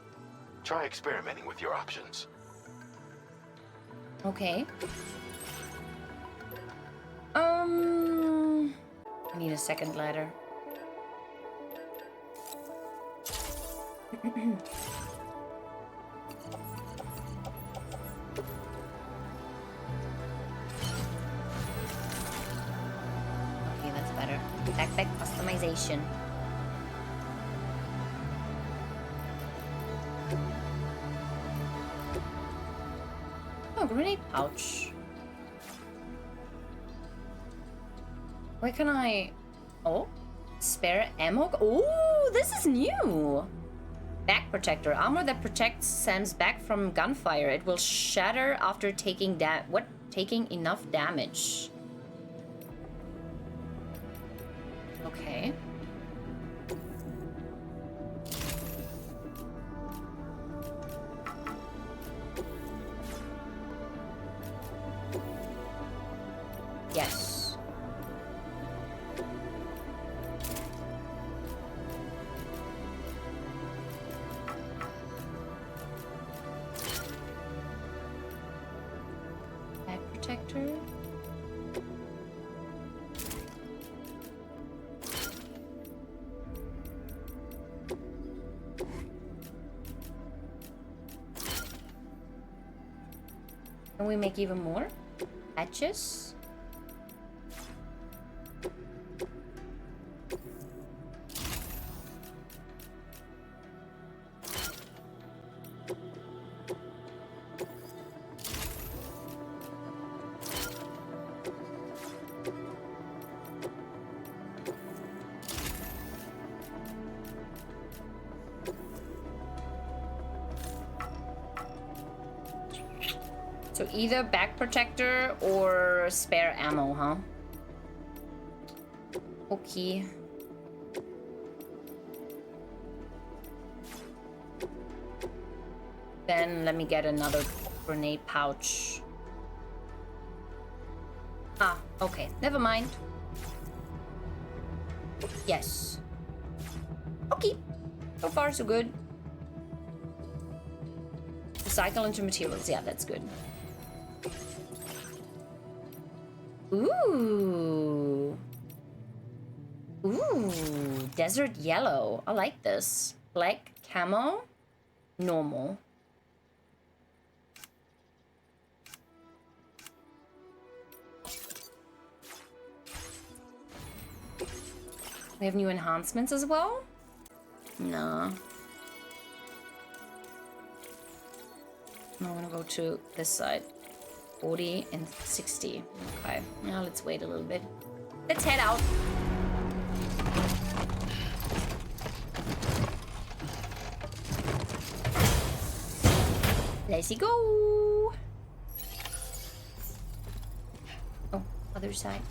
Try experimenting with your options. Okay. I need a second ladder. Okay, that's better. Backpack customization. Oh, grenade pouch. Where can I... Oh, spare ammo. Oh, this is new. Back protector. Armor that protects Sam's back from gunfire. It will shatter after taking taking enough damage. Okay. Yes. protector. Can we make even more hatches? So either back protector or spare ammo, huh? Okay. Then let me get another grenade pouch. Ah, okay. Never mind. Yes. Okay. So far, so good. Recycle into materials. Yeah, that's good. Ooh. Ooh. Desert yellow. I like this. Black camo. Normal. We have new enhancements as well? No. I'm gonna go to this side. 40 and 60. Okay. Now let's wait a little bit. Let's head out. Let's go. Oh, other side.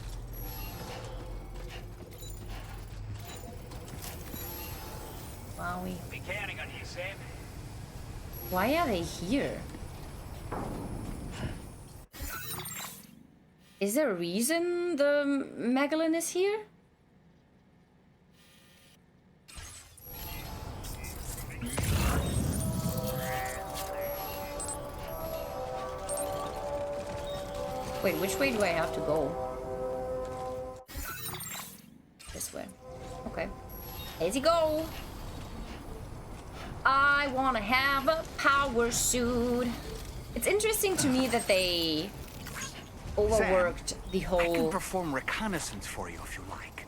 Wowie. Be counting on you, Sam. Why are they here? Is there a reason the Megalon is here? Wait, which way do I have to go? This way. Okay. Let's go. I wanna have a power suit. It's interesting to me that they overworked Sam, the I can whole... perform reconnaissance for you if you like.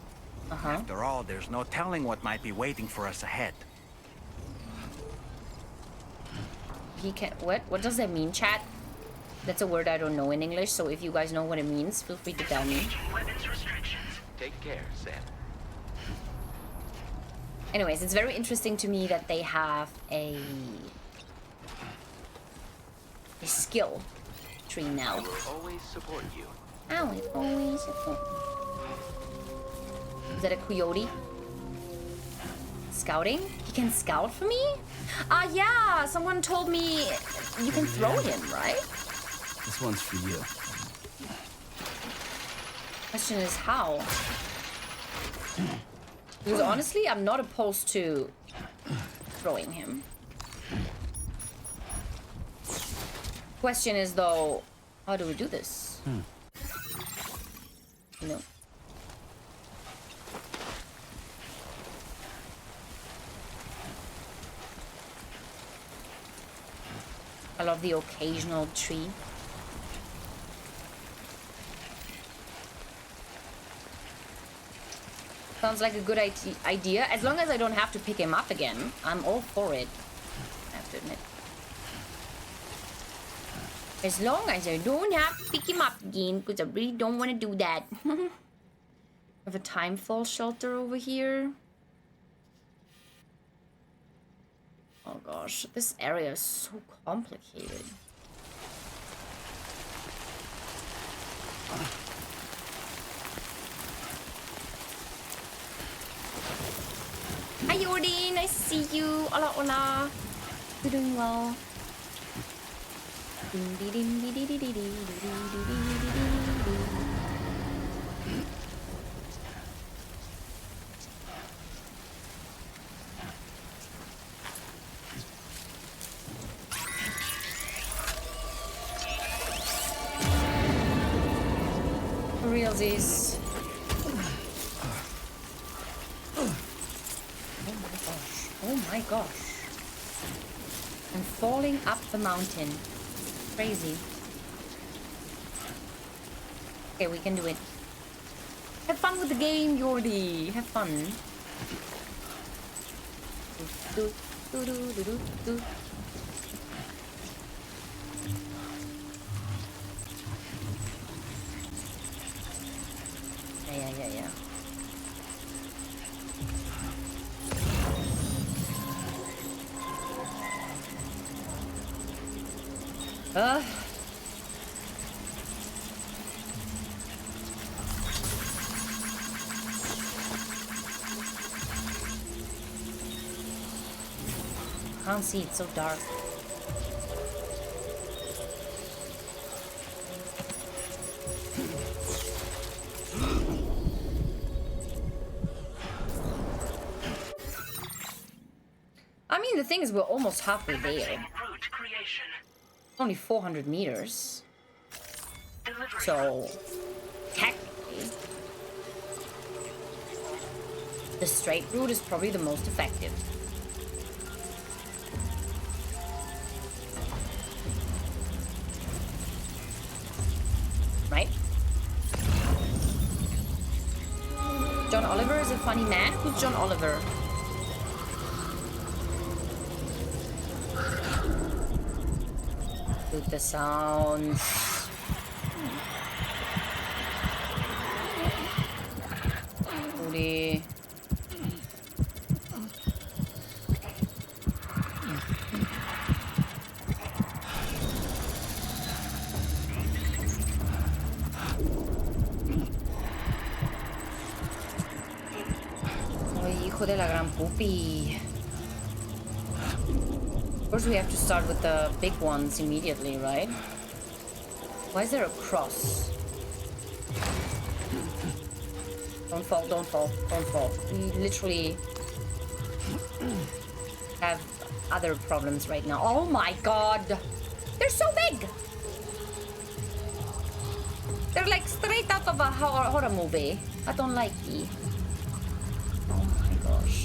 Uh-huh. After all, there's no telling what might be waiting for us ahead. He can... What does that mean, chat? That's a word I don't know in English, so if you guys know what it means, feel free to tell me. Weapons restrictions. Take care, Sam. Anyways, it's very interesting to me that they have a skill tree now. I will always support you. I will always support. Is that a coyote? Scouting? He can scout for me? Yeah, someone told me you can throw him, right? This one's for you. Question is how? Because honestly, I'm not opposed to throwing him. Question is though, how do we do this? No. I love the occasional tree. Sounds like a good idea. As long as I don't have to pick him up again, I'm all for it. I have to admit. As long as I don't have to pick him up again, because I really don't want to do that. I have a timefall shelter over here. Oh gosh, this area is so complicated. Hi Yodi, nice to see you. Hola, hola. You're doing well. Aussies. Oh my gosh. I'm falling up the mountain. Crazy. Okay, we can do it. Have fun with the game, Jordi. Have fun. Do, do, do, do, do, do. Yeah. Can't see, it's so dark. I mean, the thing is, we're almost halfway there. Route creation. Only 400 meters. Delivery. So, technically, the straight route is probably the most effective. Right? John Oliver is a funny man? Who's John Oliver? Dude, the sounds. Holy. Hijo de la gran pupi. Of course, we have to start with the big ones immediately, right? Why is there a cross? Don't fall, don't fall, don't fall. We literally have other problems right now. Oh my god! They're so big! They're like straight out of a horror movie. I don't like it. Oh my gosh.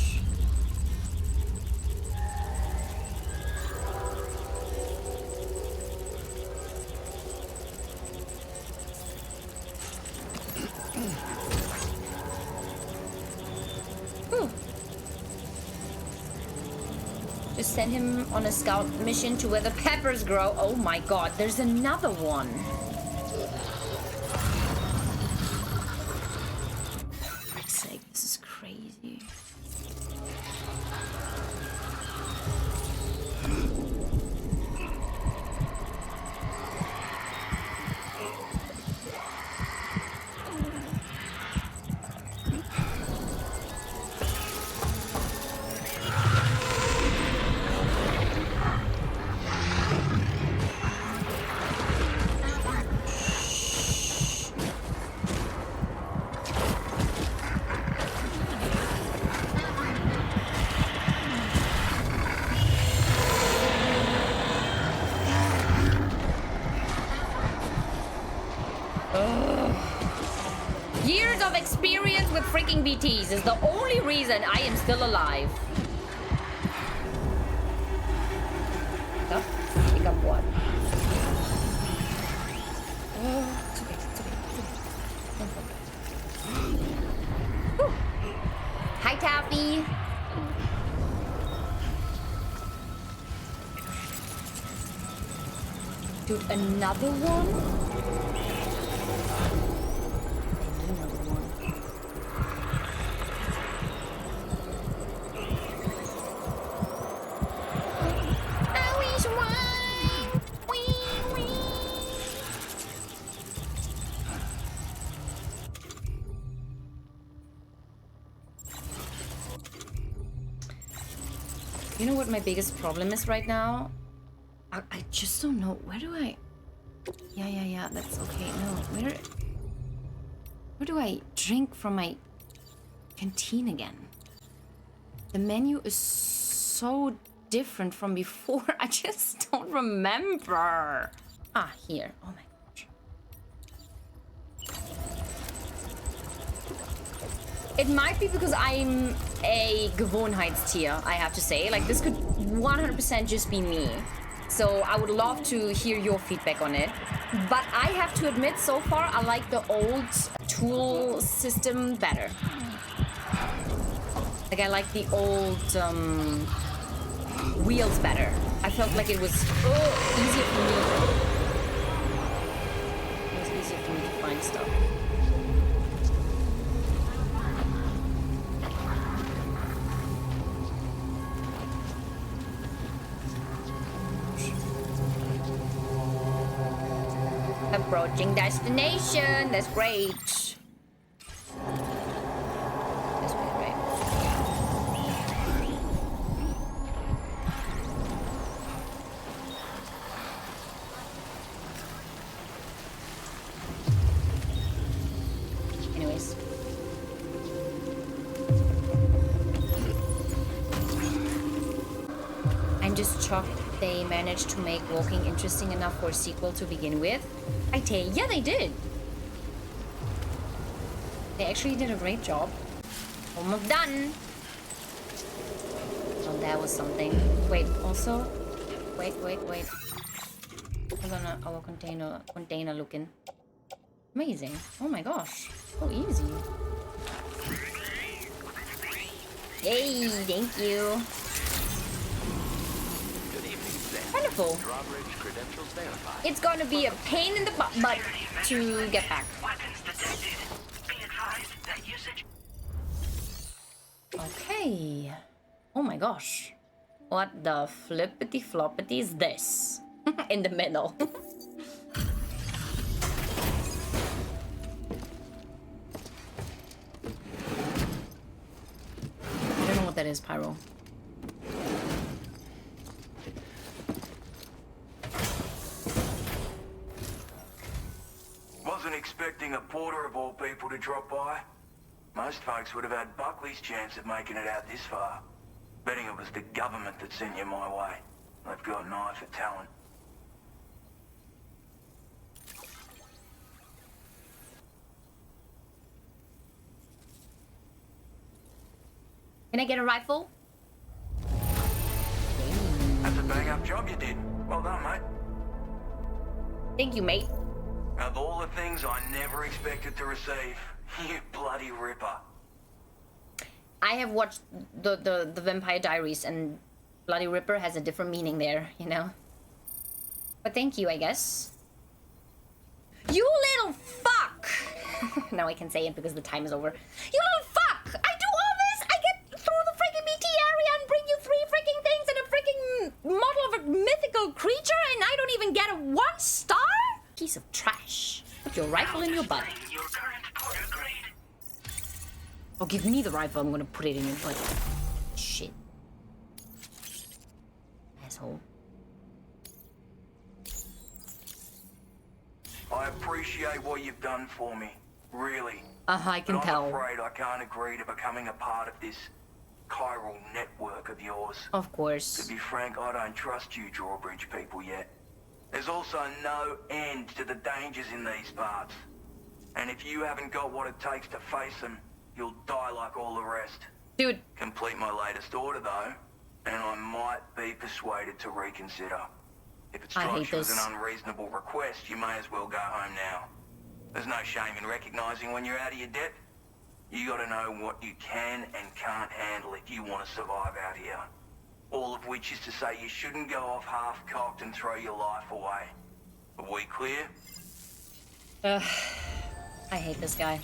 Just send him on a scout mission to where the peppers grow. Oh my god, there's another one. For God's sake, this is crazy. Years of experience with freaking BTs is the only reason I am still alive. Pick up? Pick up what? Oh, it's okay, it's okay, it's okay. Whew. Hi, Taffy. Dude, another one? You know what my biggest problem is right now? I just don't know. Where do I... Yeah, that's okay. No, where do I drink from my canteen again? The menu is so different from before. I just don't remember. Ah, here. Oh my gosh. It might be because I'm a Gewohnheitstier, I have to say. Like, this could 100% just be me. So I would love to hear your feedback on it. But I have to admit, so far, I like the old tool system better. Like, I like the old wheels better. I felt like it was easier for me. It was easier for me to find stuff. Approaching destination. That's great. This way, right? Anyways. I'm just shocked they managed to make walking interesting enough for a sequel to begin with. I tell you, yeah, they did. They actually did a great job. Almost done. Oh, that was something. Wait, also, wait. Hold on, our container looking. Amazing. Oh my gosh, so easy. Yay, thank you. Wonderful. It's gonna be a pain in the butt to get back. Okay. Oh my gosh. What the flippity floppity is this? In the middle. I don't know what that is, Pyro. Wasn't expecting a porter of all people to drop by. Most folks would have had Buckley's chance of making it out this far. Betting it was the government that sent you my way. They've got an eye for talent. Can I get a rifle? That's a bang-up job you did. Well done, mate. Thank you, mate. Of all the things I never expected to receive, you bloody ripper. I have watched the Vampire Diaries, and Bloody Ripper has a different meaning there, you know? But thank you, I guess. You little fuck! Now I can say it because the time is over. You little fuck! I do all this! I get through the freaking BT area and bring you 3 freaking things and a freaking model of a mythical creature, and I don't even get a 1 star? Piece of trash. Put your rifle in your butt. Oh, give me the rifle. I'm gonna put it in your butt. Shit. Asshole. I appreciate what you've done for me. Really. I can tell. I'm afraid I can't agree to becoming a part of this chiral network of yours. Of course. To be frank, I don't trust you drawbridge people yet. There's also no end to the dangers in these parts. And if you haven't got what it takes to face them, you'll die like all the rest. Dude. Complete my latest order, though, and I might be persuaded to reconsider. If it strikes you as an unreasonable request, you may as well go home now. There's no shame in recognizing when you're out of your depth. You gotta know what you can and can't handle if you want to survive out here. All of which is to say you shouldn't go off half-cocked and throw your life away. Are we clear? I hate this guy.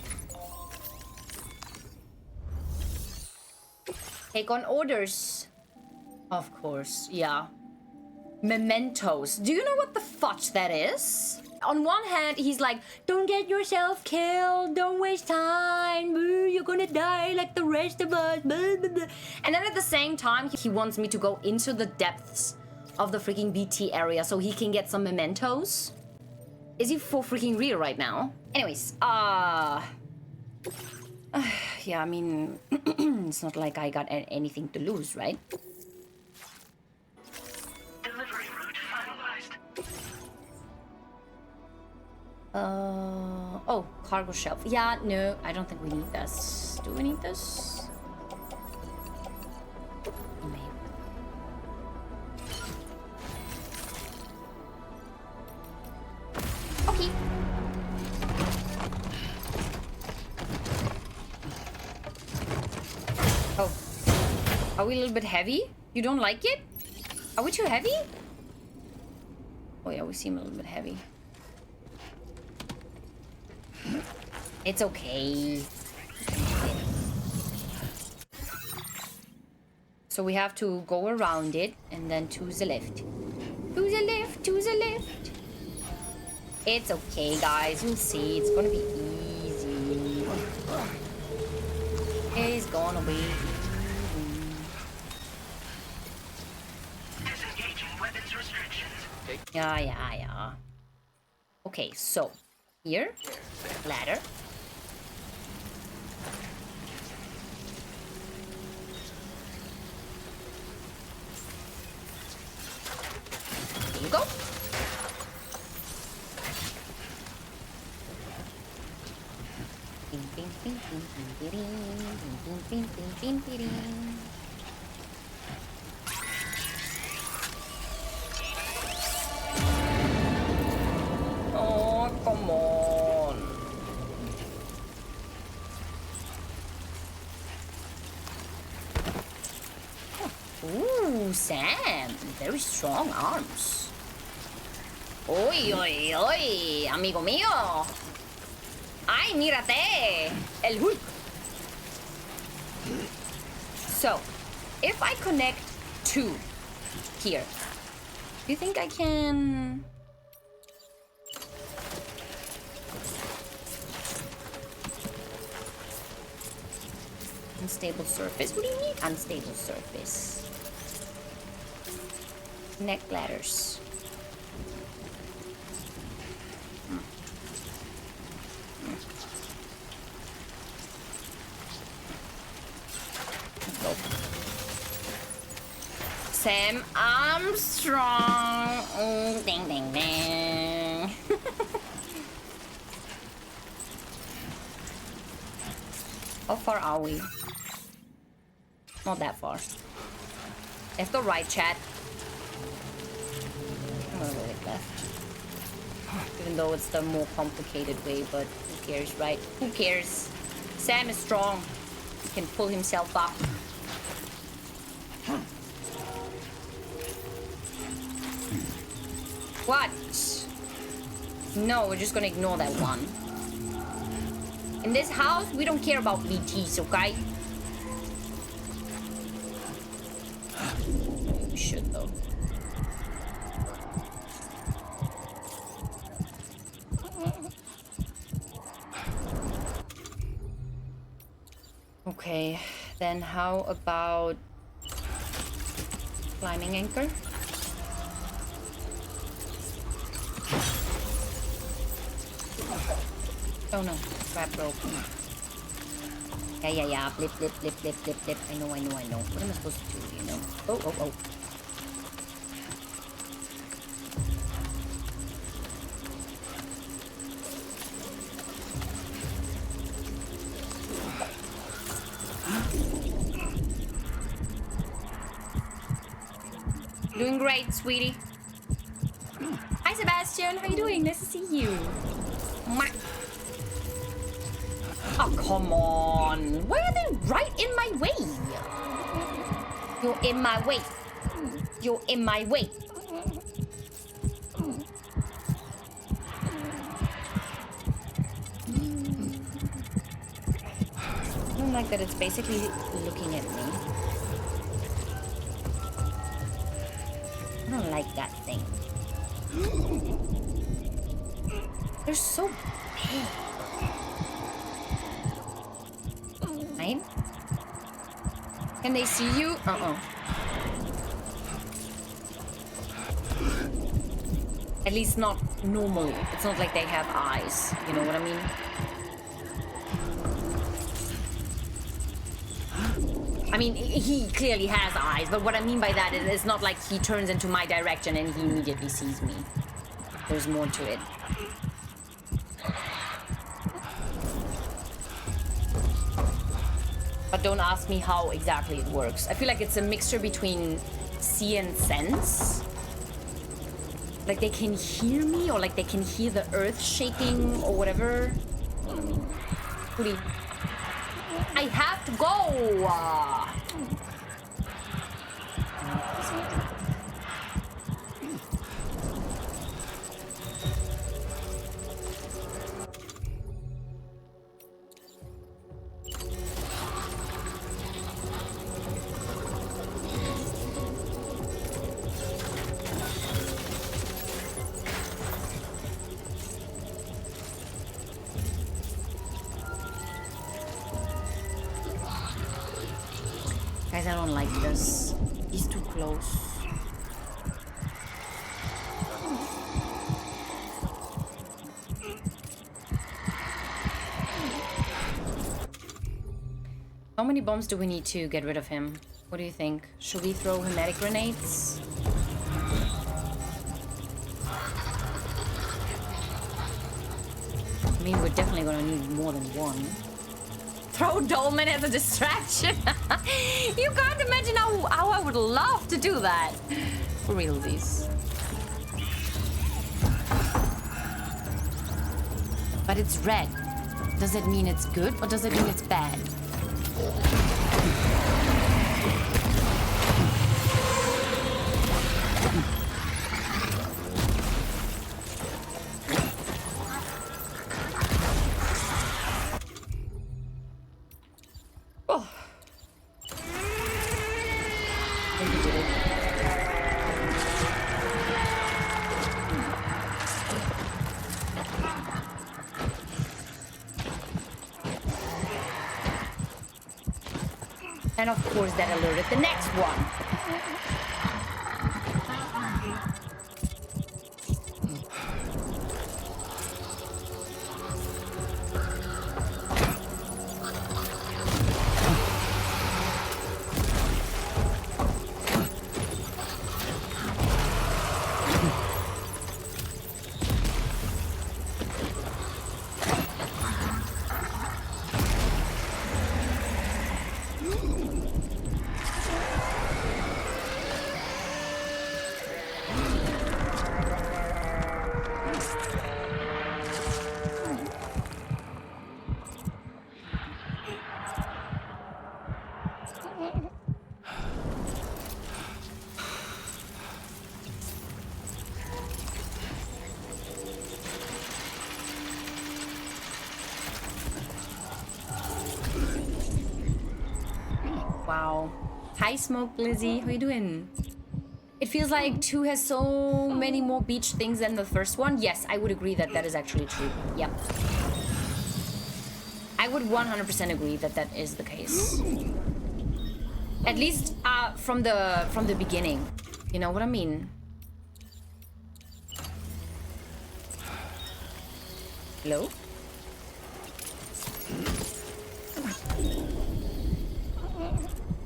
Take on orders. Of course, yeah. Mementos. Do you know what the fudge that is? On one hand, he's like, don't get yourself killed, don't waste time, you're gonna die like the rest of us, blah, blah, blah. And then at the same time, he wants me to go into the depths of the freaking BT area so he can get some mementos. Is he for freaking real right now? Anyways, yeah, I mean, it's not like I got anything to lose, right? Delivery route finalized. Oh, cargo shelf. Yeah, no, I don't think we need this. Do we need this? Maybe. Okay. Oh. Are we a little bit heavy? You don't like it? Are we too heavy? Oh yeah, we seem a little bit heavy. It's okay. So we have to go around it and then to the left. To the left, to the left. It's okay, guys. You'll see. It's gonna be easy. It's gonna be easy. Disengaging weapons restrictions. Yeah. Okay, so here, ladder. There you go. Oh, come on. Ooh, Sam. Very strong arms. Oi, oi, oi, amigo mío. Ay, mírate. El Hulk. So, if I connect two here, do you think I can... Unstable surface? What do you mean unstable surface? Neck ladders. Let's go. Sam Armstrong. Ding, ding, ding. How far are we? Not that far. Left or right, chat? I'm gonna go with left. Even though it's the more complicated way, but who cares, right? Who cares? Sam is strong. He can pull himself up. What? No, we're just gonna ignore that one. In this house, we don't care about BTs, okay? We should, though. Okay, then how about climbing anchor? Oh no, grab rope. Yeah. Blip. I know. What am I supposed to do, you know? Oh. Doing great, sweetie. Hi, Sebastian. How you doing? Nice to see you. Oh, come on. Why are they right in my way? You're in my way. You're in my way. I don't like that it's basically looking at me. I don't like that thing. They're so big. Right? Can they see you? At least not normally. It's not like they have eyes. You know what I mean? I mean, he clearly has eyes, but what I mean by that is it's not like he turns into my direction and he immediately sees me. There's more to it. But don't ask me how exactly it works. I feel like it's a mixture between see and sense. Like they can hear me, or like they can hear the earth shaking or whatever. I have to go! Guys, I don't like this. He's too close. How many bombs do we need to get rid of him? What do you think? Should we throw hermetic grenades? I mean, we're definitely gonna need more than one. Throw Dolmen as a distraction. You can't imagine how I would love to do that. For realsies. But it's red. Does it mean it's good or does it mean it's bad? And of course that alerted the next one. Wow. Hi, Smoke Lizzie. How you doing? It feels like 2 has so many more beach things than the first one. Yes, I would agree that that is actually true. Yep. I would 100% agree that that is the case. At least from the beginning. You know what I mean? Hello?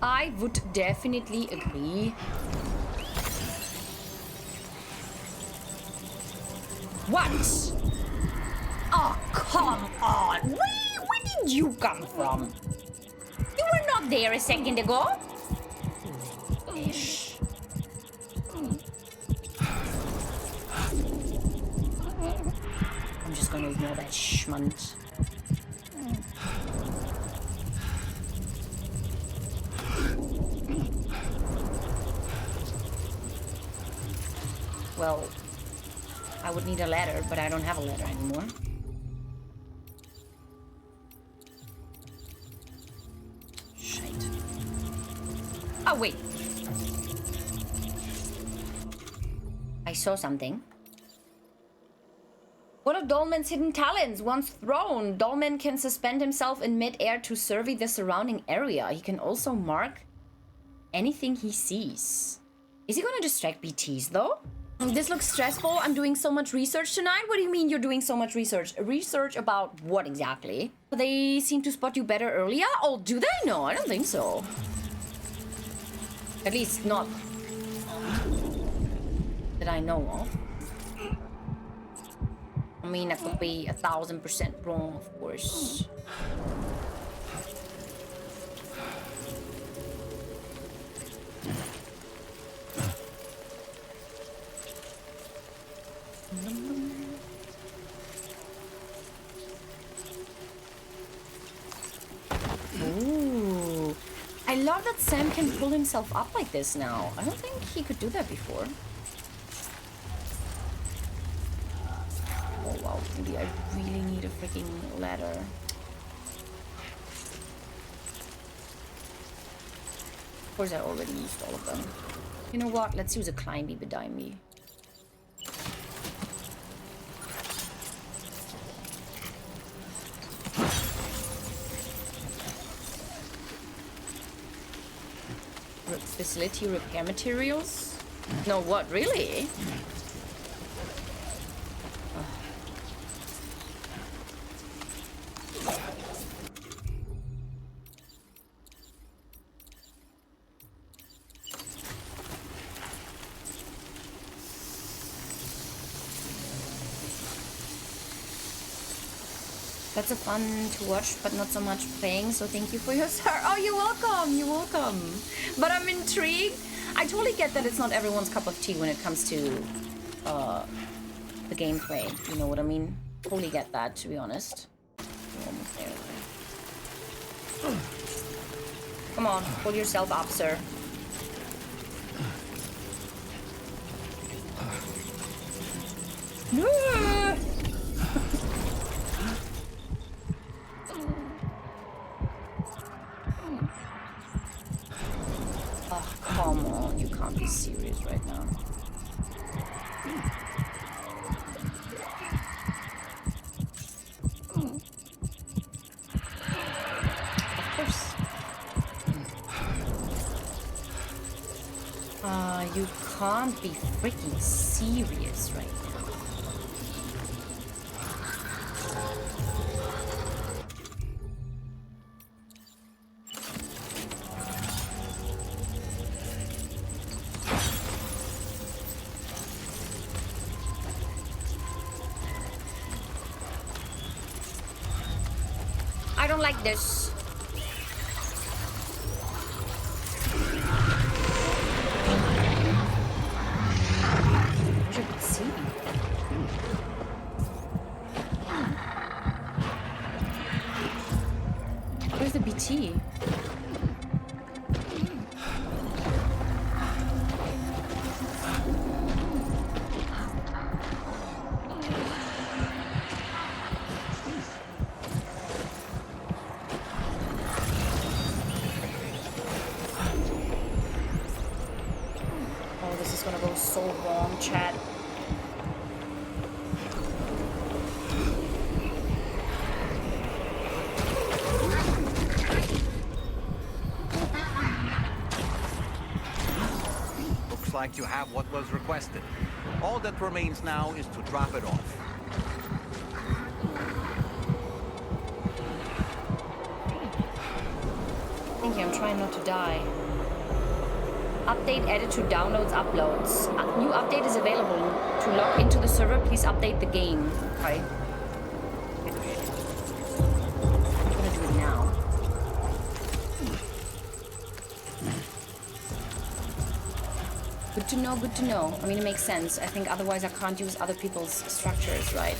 I would definitely agree. What? Oh, come on. Where did you come from? You were not there a second ago. Ish. I'm just gonna ignore that schmunt. Well, I would need a ladder, but I don't have a ladder anymore. Shite. Oh, wait. I saw something. One of Dolmen's hidden talents. Once thrown, Dolmen can suspend himself in mid-air to survey the surrounding area. He can also mark anything he sees. Is he gonna distract BTs, though? This looks stressful. I'm doing so much research tonight. What do you mean you're doing so much research? Research about what exactly? They seem to spot you better earlier? Oh, do they? No, I don't think so. At least not that I know of. I mean, I could be 1000% wrong, of course. Ooh. I love that Sam can pull himself up like this now. I don't think he could do that before. Oh wow, maybe I really need a freaking ladder. Of course I already used all of them. You know what? Let's use a climby behind me. Facility repair materials? No, what? Really? That's a fun to watch, but not so much playing, so thank you for your sir. Oh, you're welcome, you're welcome. But I'm intrigued. I totally get that it's not everyone's cup of tea when it comes to the gameplay. You know what I mean? Totally get that, to be honest. We're almost there. Come on, pull yourself up, sir. No! Come on, you can't be serious right now. Of course. You can't be freaking serious right now. I don't like this. I wish I could see. Where's the BT? Chat. Looks like you have what was requested. All that remains now is to drop it off. Thank you, I'm trying not to die. Update added to downloads uploads. A new update is available. To log into the server, please update the game. Okay. I'm gonna do it now. Good to know, good to know. I mean, it makes sense. I think otherwise I can't use other people's structures, right?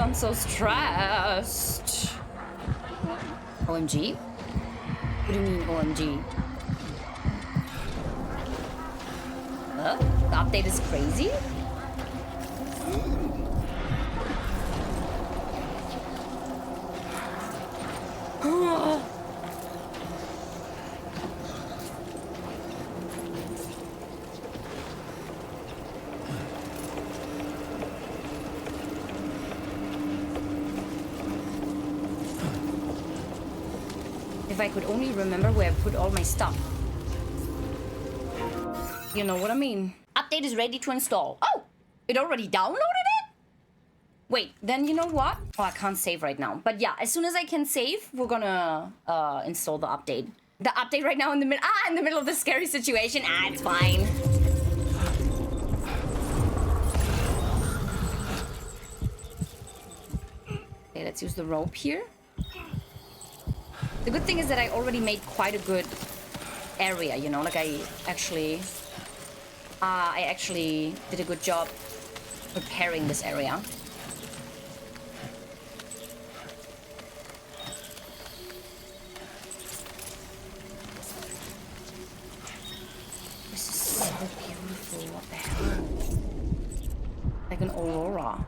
I'm so stressed. OMG? What do you mean OMG? The update is crazy? If I could only remember where I put all my stuff. You know what I mean? Update is ready to install. Oh! It already downloaded it? Wait, then you know what? Oh, I can't save right now. But yeah, as soon as I can save, we're gonna install the update. The update right now in the middle of the scary situation. It's fine. Okay, let's use the rope here. The good thing is that I already made quite a good area, you know, like I actually did a good job preparing this area. This is so beautiful, what the hell? Like an aurora,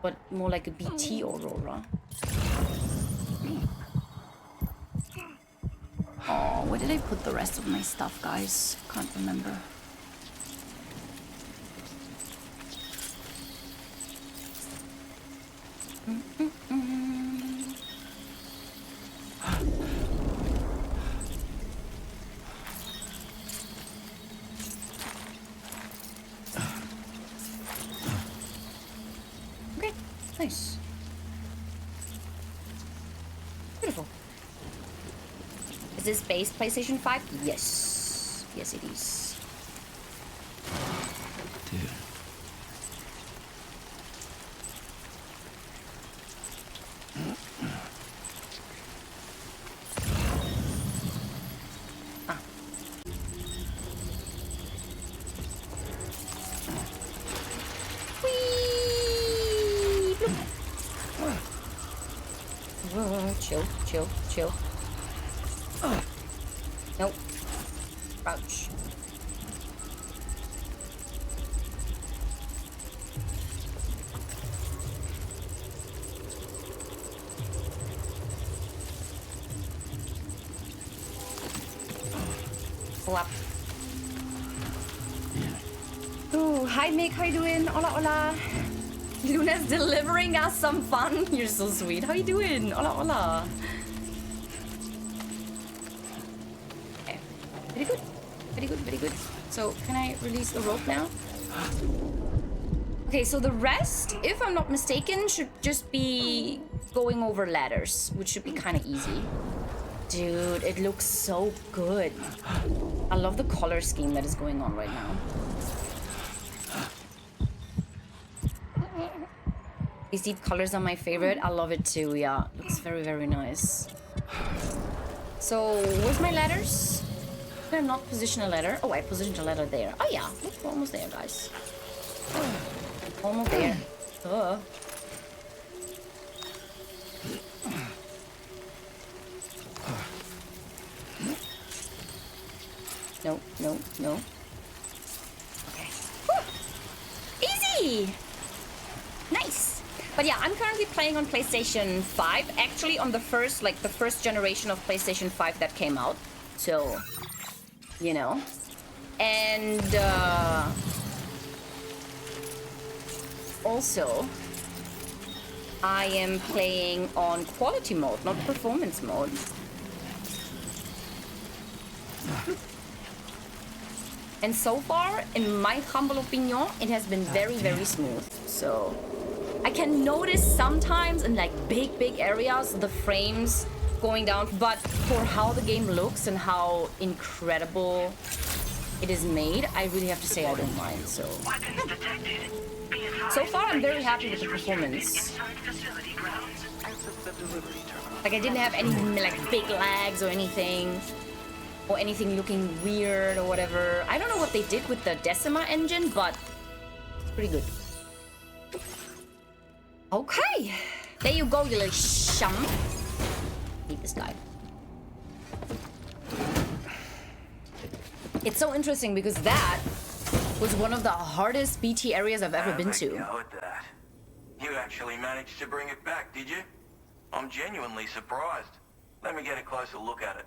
but more like a BT aurora. Oh, where did I put the rest of my stuff, guys? Can't remember. Okay, nice. Beautiful. Is this base PlayStation 5? Yes. Yes, it is. Dude. Ah. Whee! Bloop. Whoa, chill, chill, chill. Nope. Crouch. Flap. Oh, hi Mick, how you doing? Hola, hola. Luna's delivering us some fun. You're so sweet. How you doing? Hola, hola. Very good. Very good, very good. So, can I release the rope now? Okay, so the rest, if I'm not mistaken, should just be going over ladders, which should be kind of easy. Dude, it looks so good. I love the color scheme that is going on right now. These deep colors are my favorite. I love it too, yeah. Looks very, very nice. So, where's my ladders? Did I not position a ladder? Oh, I positioned a ladder there. Oh yeah, look, we're almost there, guys. Almost there. No, no, no. Okay. Woo! Easy! Nice! But yeah, I'm currently playing on PlayStation 5. Actually on the first generation of PlayStation 5 that came out. So, you know. And also, I am playing on quality mode, not performance mode. And so far, in my humble opinion, it has been very, very smooth. So, I can notice sometimes in like big areas, the frames going down, but for how the game looks and how incredible it is made, I really have to say I don't mind. So far I'm very happy with the performance. Like I didn't have any like big lags or anything looking weird or whatever. I don't know what they did with the Decima engine, but it's pretty good. Okay, there you go, you little shum. Need this guy. It's so interesting because that was one of the hardest BT areas I've ever been to. You actually managed to bring it back, did you? I'm genuinely surprised. Let me get a closer look at it.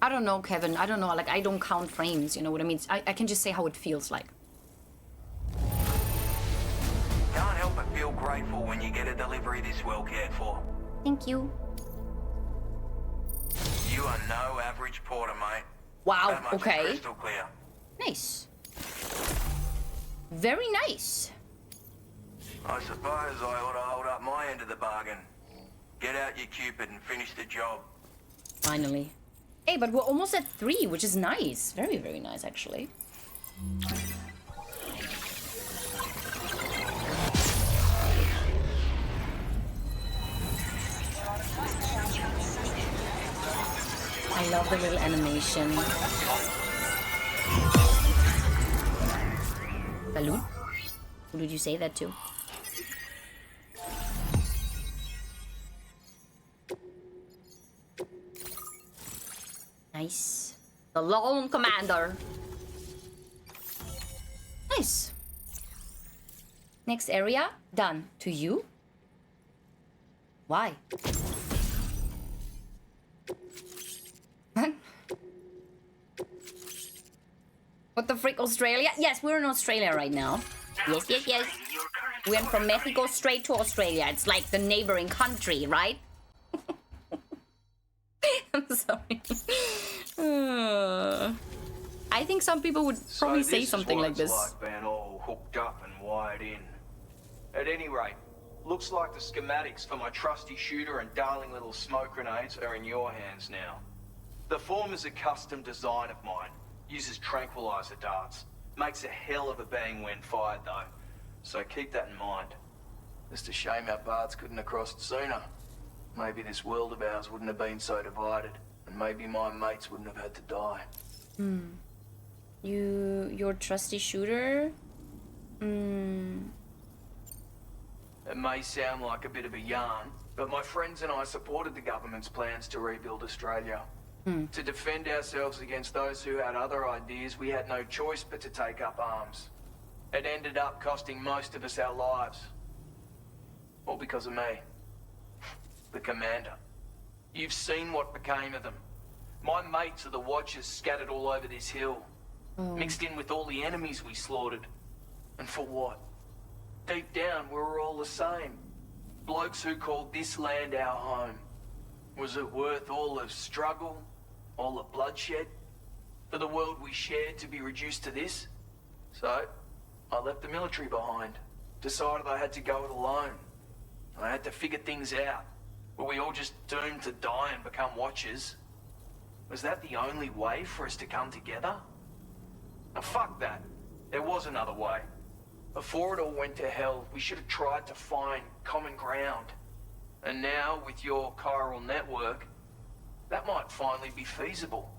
I don't know, Kevin. I don't know. Like, I don't count frames. You know what I mean? I can just say how it feels like. Can't help but feel grateful when you get a delivery this well cared for. Thank you. You are no average porter, mate. Wow, That much is okay. crystal clear. Nice. Very nice. I suppose I ought to hold up my end of the bargain. Get out your Cupid and finish the job. Finally. Hey, but we're almost at 3, which is nice. Very, very nice, actually. I love the little animation. Balloon? Who did you say that to? Nice. The lone commander. Nice. Next area, done. To you? Why? What the frick, Australia? Yes, we're in Australia right now. Yes, yes, yes. We went from Mexico straight to Australia. It's like the neighboring country, right? I'm sorry. I think some people would probably say something like this. Like being all hooked up and wired in. At any rate, looks like the schematics for my trusty shooter and darling little smoke grenades are in your hands now. The form is a custom design of mine. Uses tranquilizer darts. Makes a hell of a bang when fired though. So keep that in mind. Just a shame our paths couldn't have crossed sooner. Maybe this world of ours wouldn't have been so divided. And maybe my mates wouldn't have had to die. Your trusty shooter? It may sound like a bit of a yarn, but my friends and I supported the government's plans to rebuild Australia. To defend ourselves against those who had other ideas, we had no choice but to take up arms. It ended up costing most of us our lives. All because of me. The commander. You've seen what became of them. My mates are the Watchers scattered all over this hill. Mixed in with all the enemies we slaughtered. And for what? Deep down, we were all the same. Blokes who called this land our home. Was it worth all the struggle? All the bloodshed? For the world we shared to be reduced to this? So, I left the military behind. Decided I had to go it alone. I had to figure things out. Were we all just doomed to die and become Watchers? Was that the only way for us to come together? Now fuck that. There was another way. Before it all went to hell, we should have tried to find common ground. And now, with your chiral network, that might finally be feasible.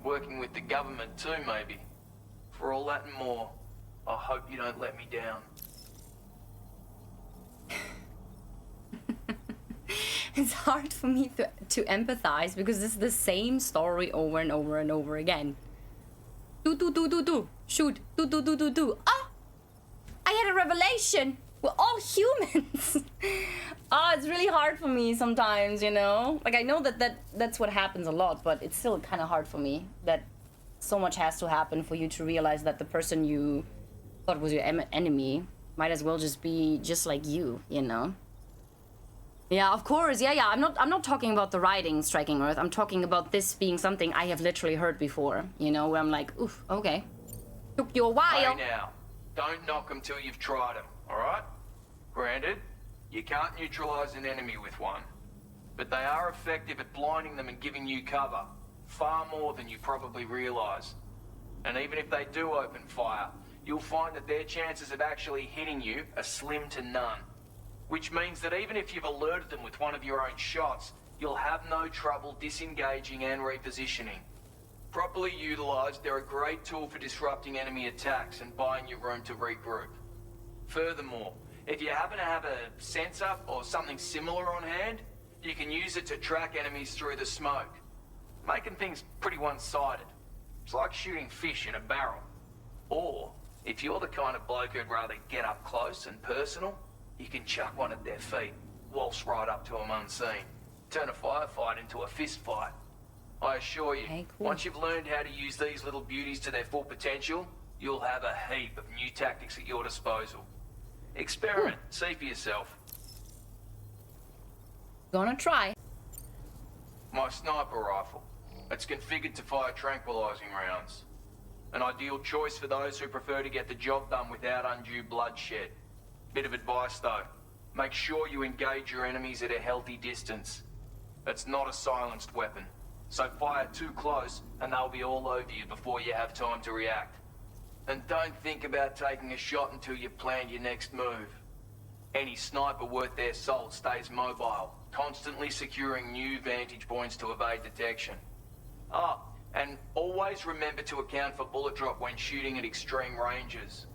Working with the government too, maybe. For all that and more, I hope you don't let me down. It's hard for me to empathize because it's the same story over and over and over again. Do. Shoot. Do. Ah! I had a revelation! We're all humans! It's really hard for me sometimes, you know? Like, I know that's what happens a lot, but it's still kind of hard for me that so much has to happen for you to realize that the person you thought was your enemy might as well just be just like you know? Yeah, of course, yeah. I'm not talking about the writing striking Earth. I'm talking about this being something I have literally heard before, you know, where I'm like, oof, okay. Took you a while. Hey now, don't knock them till you've tried them, alright? Granted, you can't neutralize an enemy with one, but they are effective at blinding them and giving you cover, far more than you probably realize. And even if they do open fire, you'll find that their chances of actually hitting you are slim to none. Which means that even if you've alerted them with one of your own shots, you'll have no trouble disengaging and repositioning. Properly utilized, they're a great tool for disrupting enemy attacks and buying you room to regroup. Furthermore, if you happen to have a sensor or something similar on hand, you can use it to track enemies through the smoke, making things pretty one-sided. It's like shooting fish in a barrel. Or, if you're the kind of bloke who'd rather get up close and personal, you can chuck one at their feet, waltz right up to them unseen, turn a firefight into a fist fight. I assure you, okay, cool. Once you've learned how to use these little beauties to their full potential, you'll have a heap of new tactics at your disposal. Experiment, see for yourself. Gonna try. My sniper rifle. It's configured to fire tranquilizing rounds. An ideal choice for those who prefer to get the job done without undue bloodshed. Bit of advice though, make sure you engage your enemies at a healthy distance. It's not a silenced weapon, so fire too close and they'll be all over you before you have time to react. And don't think about taking a shot until you've planned your next move. Any sniper worth their salt stays mobile, constantly securing new vantage points to evade detection. Oh, and always remember to account for bullet drop when shooting at extreme ranges.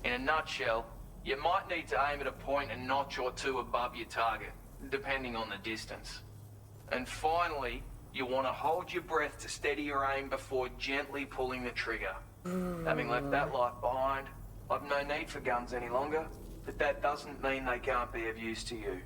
In a nutshell, you might need to aim at a point a notch or two above your target, depending on the distance. And finally, you want to hold your breath to steady your aim before gently pulling the trigger. Having left that life behind, I've no need for guns any longer, but that doesn't mean they can't be of use to you.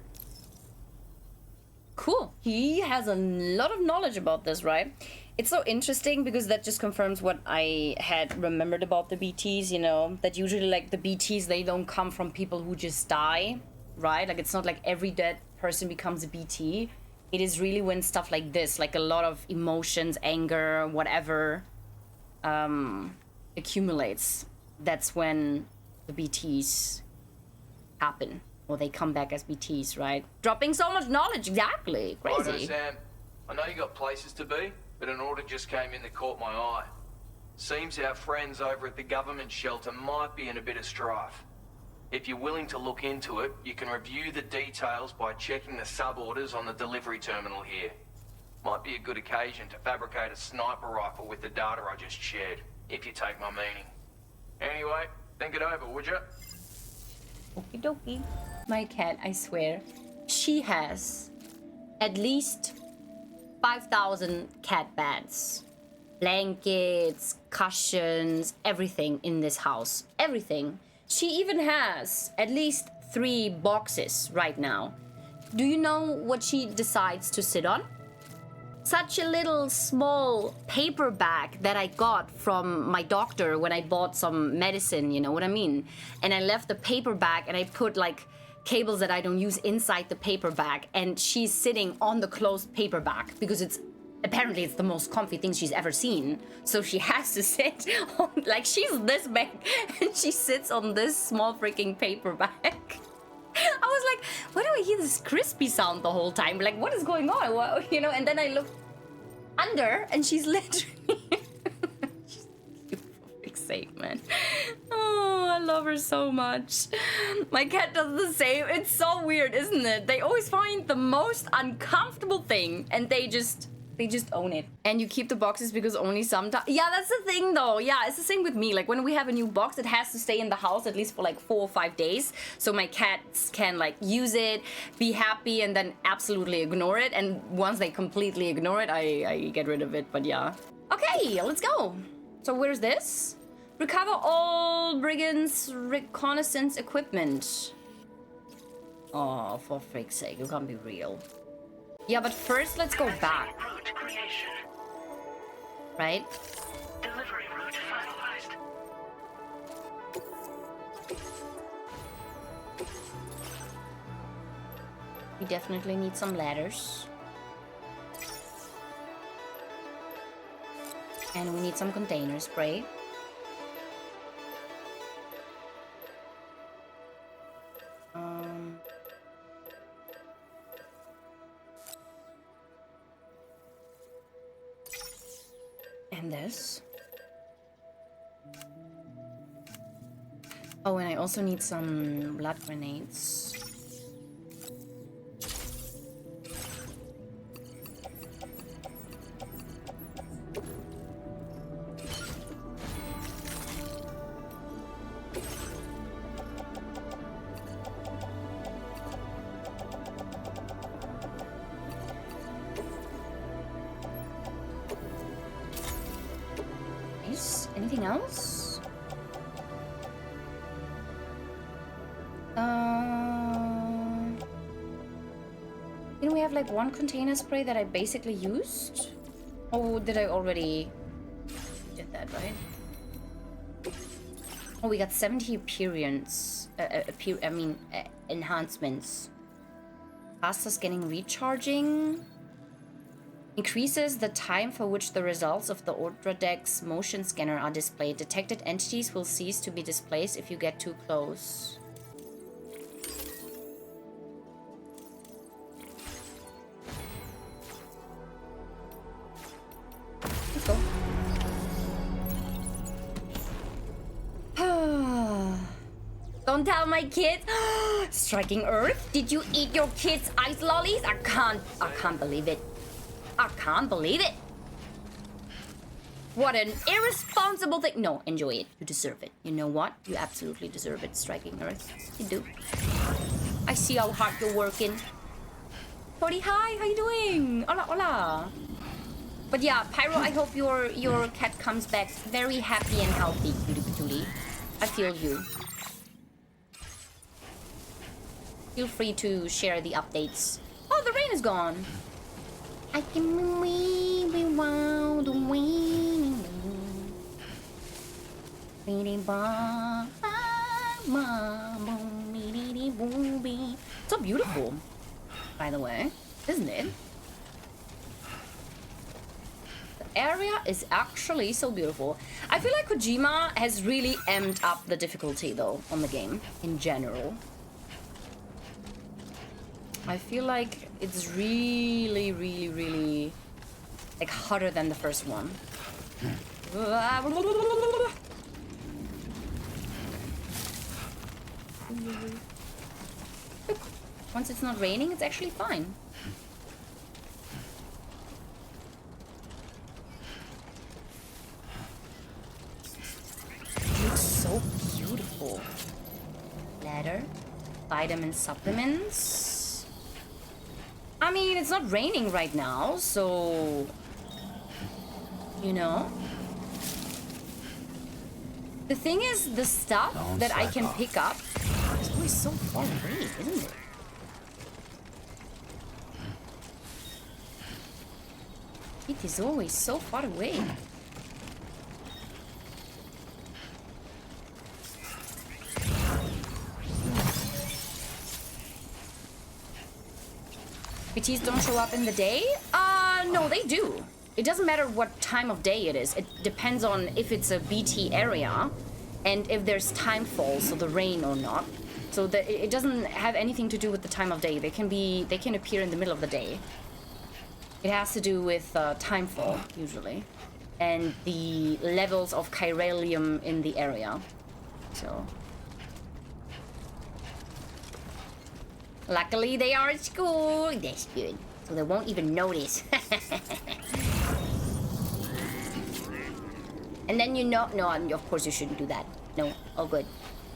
Cool. He has a lot of knowledge about this, right? It's so interesting because that just confirms what I had remembered about the BTs, you know, that usually like the BTs, they don't come from people who just die, right? Like it's not like every dead person becomes a BT. It is really when stuff like this, like a lot of emotions, anger, whatever, accumulates. That's when the BTs happen, or they come back as BTs, right? Dropping so much knowledge, exactly. Crazy. Righto, Sam. I know you got places to be, but an order just came in that caught my eye. Seems our friends over at the government shelter might be in a bit of strife. If you're willing to look into it, you can review the details by checking the sub-orders on the delivery terminal here. Might be a good occasion to fabricate a sniper rifle with the data I just shared, if you take my meaning. Anyway, think it over, would you? Okie dokie. My cat, I swear, she has at least 5,000 cat beds. Blankets, cushions, everything in this house. Everything. She even has at least 3 boxes right now. Do you know what she decides to sit on? Such a little small paper bag that I got from my doctor when I bought some medicine, you know what I mean? And I left the paper bag and I put like cables that I don't use inside the paper bag, and she's sitting on the closed paper bag because it's apparently it's the most comfy thing she's ever seen. So she has to sit on, like she's this big and she sits on this small freaking paper bag. I was like, why do I hear this crispy sound the whole time? Like, what is going on? What, you know, and then I looked under and she's literally... For fuck's sake, man. Oh, I love her so much. My cat does the same. It's so weird, isn't it? They always find the most uncomfortable thing and they just own it. And you keep the boxes because only sometimes... Yeah, that's the thing though. Yeah, it's the same with me. Like when we have a new box, it has to stay in the house at least for like 4 or 5 days. So my cats can like use it, be happy, and then absolutely ignore it. And once they completely ignore it, I get rid of it. But yeah. Okay, let's go. So where's this? Recover all brigands' reconnaissance equipment. Oh, for freak's sake, you can't be real. Yeah, but first let's go back. Route creation. Right? Delivery route finalized. We definitely need some ladders. And we need some container spray. And this. Oh, and I also need some blood grenades. Anything else? Didn't we have like one container spray that I basically used? Or did I already did that, right? Oh, we got 70 enhancements. Faster scanning recharging. Increases the time for which the results of the Ultradex motion scanner are displayed. Detected entities will cease to be displaced if you get too close. Let's go. Don't tell my kids. Striking Earth? Did you eat your kids' ice lollies? I can't believe it. I can't believe it. What an irresponsible thing. No, enjoy it. You deserve it. You know what? You absolutely deserve it, Striking Earth. You do. I see how hard you're working. Cody, hi, how you doing? Hola, hola. But yeah, Pyro, I hope your cat comes back very happy and healthy, cutie patootie. I feel you. Feel free to share the updates. Oh, the rain is gone. I can be wild away. So beautiful, by the way, isn't it? The area is actually so beautiful. I feel like Kojima has really amped up the difficulty though on the game in general. I feel like it's really, really, really like harder than the first one. Look, once it's not raining, it's actually fine. It looks so beautiful. Ladder, vitamin supplements. I mean, it's not raining right now, so you know. The thing is, the stuff that I can pick up is always so far away, isn't it? It is always so far away. BTs don't show up in the day? No, they do. It doesn't matter what time of day it is. It depends on if it's a BT area and if there's time fall, so the rain or not. So it doesn't have anything to do with the time of day. They can appear in the middle of the day. It has to do with time fall usually, and the levels of chiralium in the area. So luckily they are at school. That's good. So they won't even notice. And then no, of course you shouldn't do that. No, oh good.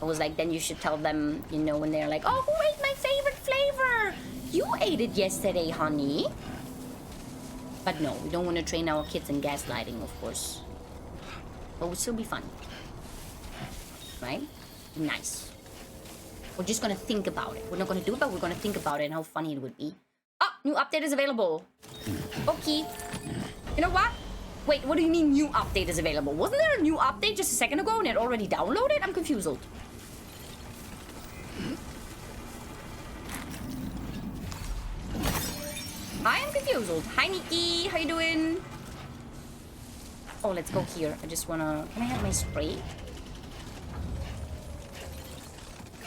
I was like, then you should tell them, you know, when they're like, oh, who ate my favorite flavor? You ate it yesterday, honey. But no, we don't want to train our kids in gaslighting, of course. But it would still be fun. Right? Nice. We're just gonna think about it. We're not gonna do it, but we're gonna think about it and how funny it would be. Ah, new update is available. Okay. You know what? Wait, what do you mean new update is available? Wasn't there a new update just a second ago and it already downloaded? I'm confused. I am confused. Hi, Nikki. How you doing? Oh, let's go here. I just wanna... Can I have my spray?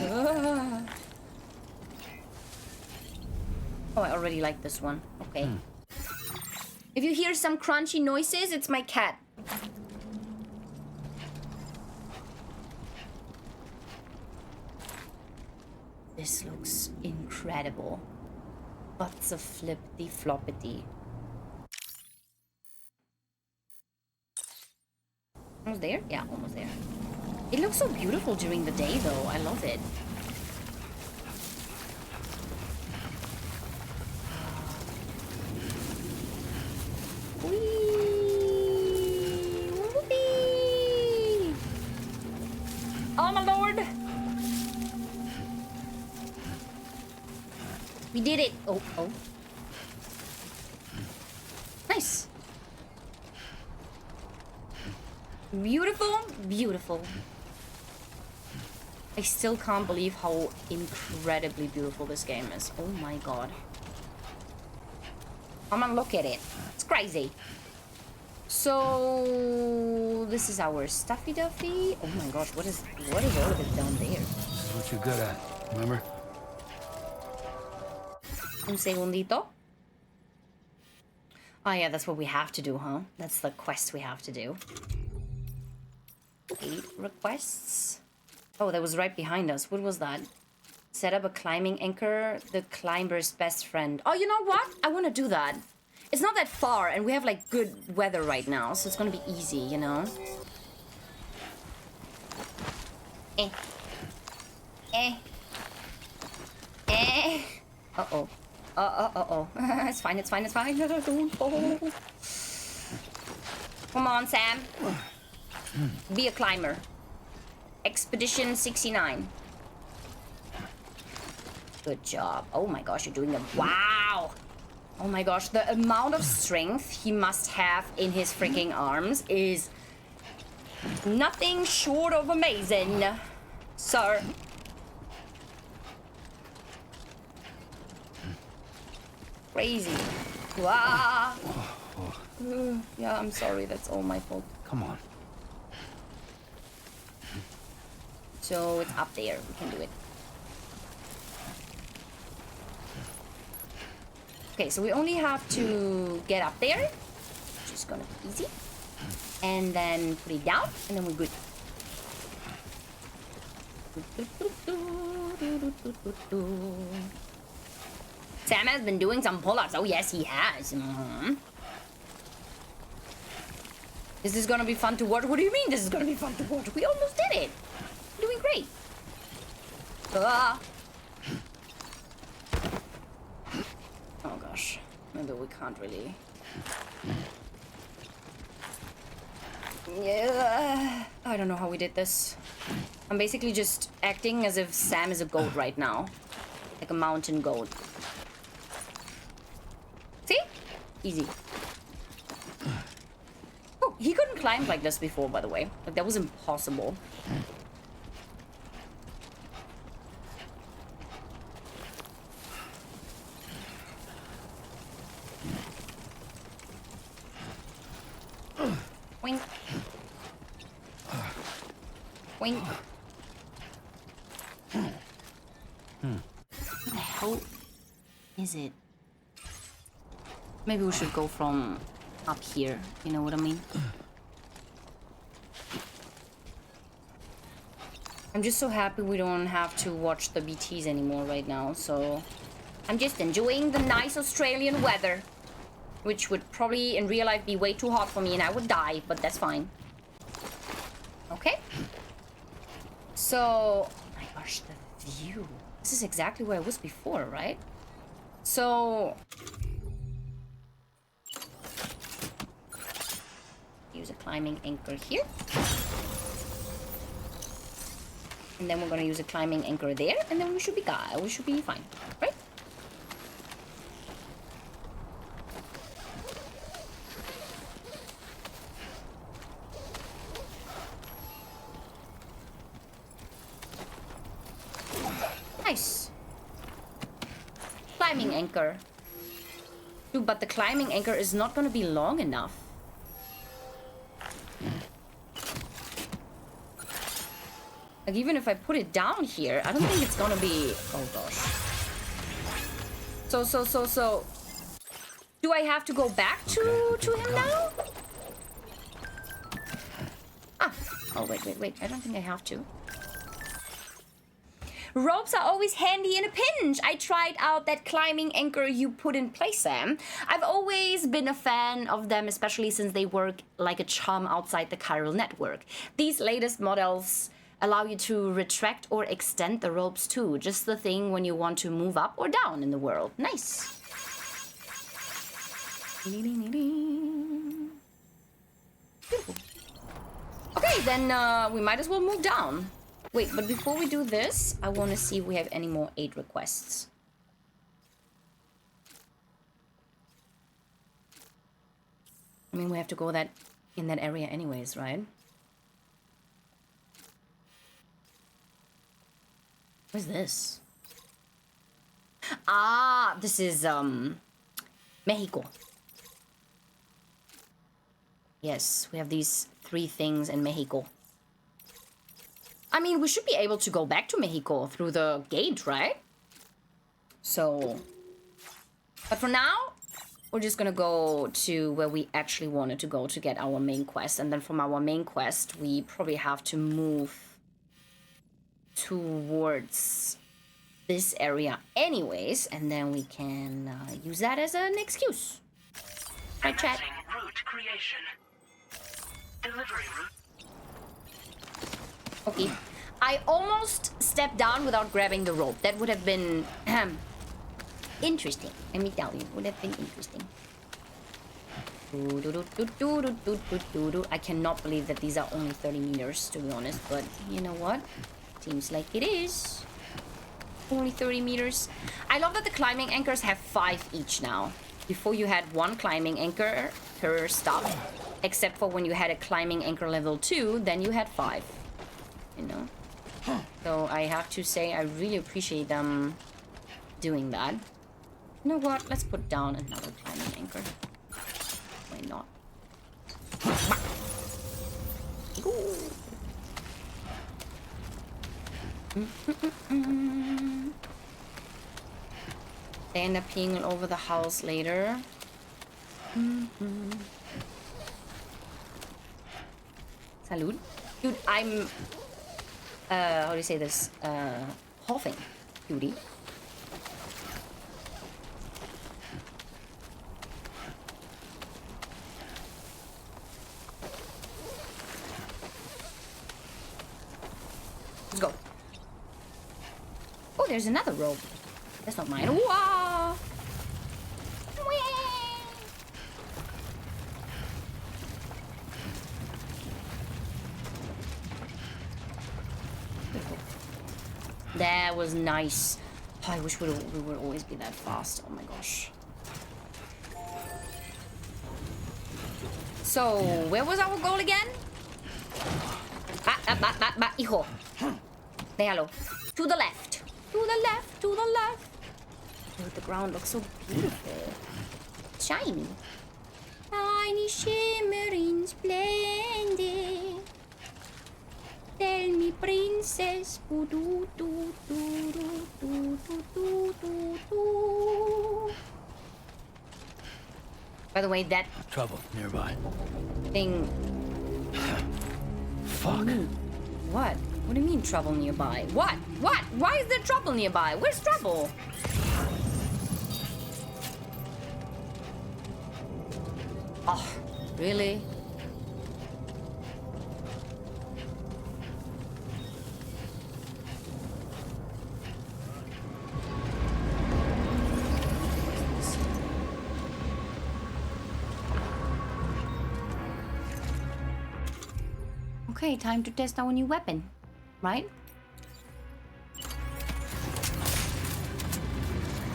Oh, I already like this one. Okay. If you hear some crunchy noises, it's my cat. This looks incredible. Butts of flippity floppity. Almost there? Yeah, almost there. It looks so beautiful during the day though. I love it. Whoopee! Oh my lord! We did it! Oh. Nice! Beautiful, beautiful. I still can't believe how incredibly beautiful this game is. Oh my god. Come on, look at it. It's crazy. So this is our Stuffy Duffy. Oh my gosh, what is all of it down there? This is what you're good at, remember? Un segundito. Oh yeah, that's what we have to do, huh? That's the quest we have to do. 8 requests. Oh, that was right behind us. What was that? Set up a climbing anchor, the climber's best friend. Oh, you know what? I want to do that. It's not that far, and we have like good weather right now, so it's gonna be easy, you know? Eh. Eh. Eh. Uh-oh. Uh-oh. It's fine, it's fine, it's fine. Don't fall. Come on, Sam. Be a climber. Expedition 69. Good job. Oh my gosh, you're doing a... Wow! Oh my gosh, the amount of strength he must have in his freaking arms is nothing short of amazing, sir. Crazy. Wow. Yeah, I'm sorry. That's all my fault. Come on. So it's up there. We can do it. Okay, so we only have to get up there, which is gonna be easy. And then put it down, and then we're good. Sam has been doing some pull-ups. Oh yes, he has. This is gonna be fun to watch. What do you mean this is gonna be fun to watch? We almost did it. We're doing great. Oh gosh, maybe we can't really. Yeah, I don't know how we did this. I'm basically just acting as if Sam is a goat right now. Like a mountain goat. See? Easy. Oh, he couldn't climb like this before, by the way. Like, that was impossible. Wink. Wink. What the hell is it? Maybe we should go from up here, you know what I mean? I'm just so happy we don't have to watch the BTs anymore right now, so I'm just enjoying the nice Australian weather, which would probably in real life be way too hot for me and I would die, but that's fine. Okay. So, oh my gosh, the view. This is exactly where I was before, right? So, use a climbing anchor here. And then we're gonna use a climbing anchor there, and then we should be fine, right? Nice. Climbing anchor. Dude, but the climbing anchor is not gonna be long enough. Like, even if I put it down here, I don't think it's gonna be... Oh, gosh. So... Do I have to go back to him now? Ah. Oh, wait. I don't think I have to. Ropes are always handy in a pinch. I tried out that climbing anchor you put in place, Sam. I've always been a fan of them, especially since they work like a charm outside the chiral network. These latest models allow you to retract or extend the ropes too. Just the thing when you want to move up or down in the world. Nice. Beautiful. Okay, then we might as well move down. Wait, but before we do this, I want to see if we have any more aid requests. I mean, we have to go in that area anyways, right? What is this? Ah, this is, Mexico. Yes, we have these 3 things in Mexico. I mean, we should be able to go back to Mexico through the gate, right? So... But for now, we're just gonna go to where we actually wanted to go to get our main quest. And then from our main quest, we probably have to move towards this area anyways, and then we can use that as an excuse. Right, chat. Route creation. Delivery route. Okay. I almost stepped down without grabbing the rope. That would have been interesting. Let me tell you, would have been interesting. I cannot believe that these are only 30 meters, to be honest, but you know what? Seems like it is. Only 30 meters. I love that the climbing anchors have 5 each now. Before you had 1 climbing anchor per stop, except for when you had a climbing anchor level 2, then you had 5. You know? So I have to say I really appreciate them doing that. You know what? Let's put down another climbing anchor. Why not? They end up peeing all over the house later. Salud. Dude, I'm... how do you say this? Huffing, cutie. Let's go. Oh, there's another rope. That's not mine. Whoa! That was nice. Oh, I wish we would always be that fast. Oh my gosh. So, where was our goal again? Hijo. Déjalo. To the left. To the left. To the left. Oh, the ground looks so beautiful. Shiny. Shiny, shimmering, splendid. Tell me, princess. By the way, that trouble nearby. Thing. Fuck. What? What do you mean trouble nearby? What? What? Why is there trouble nearby? Where's trouble? Oh, really? Okay, time to test our new weapon, right?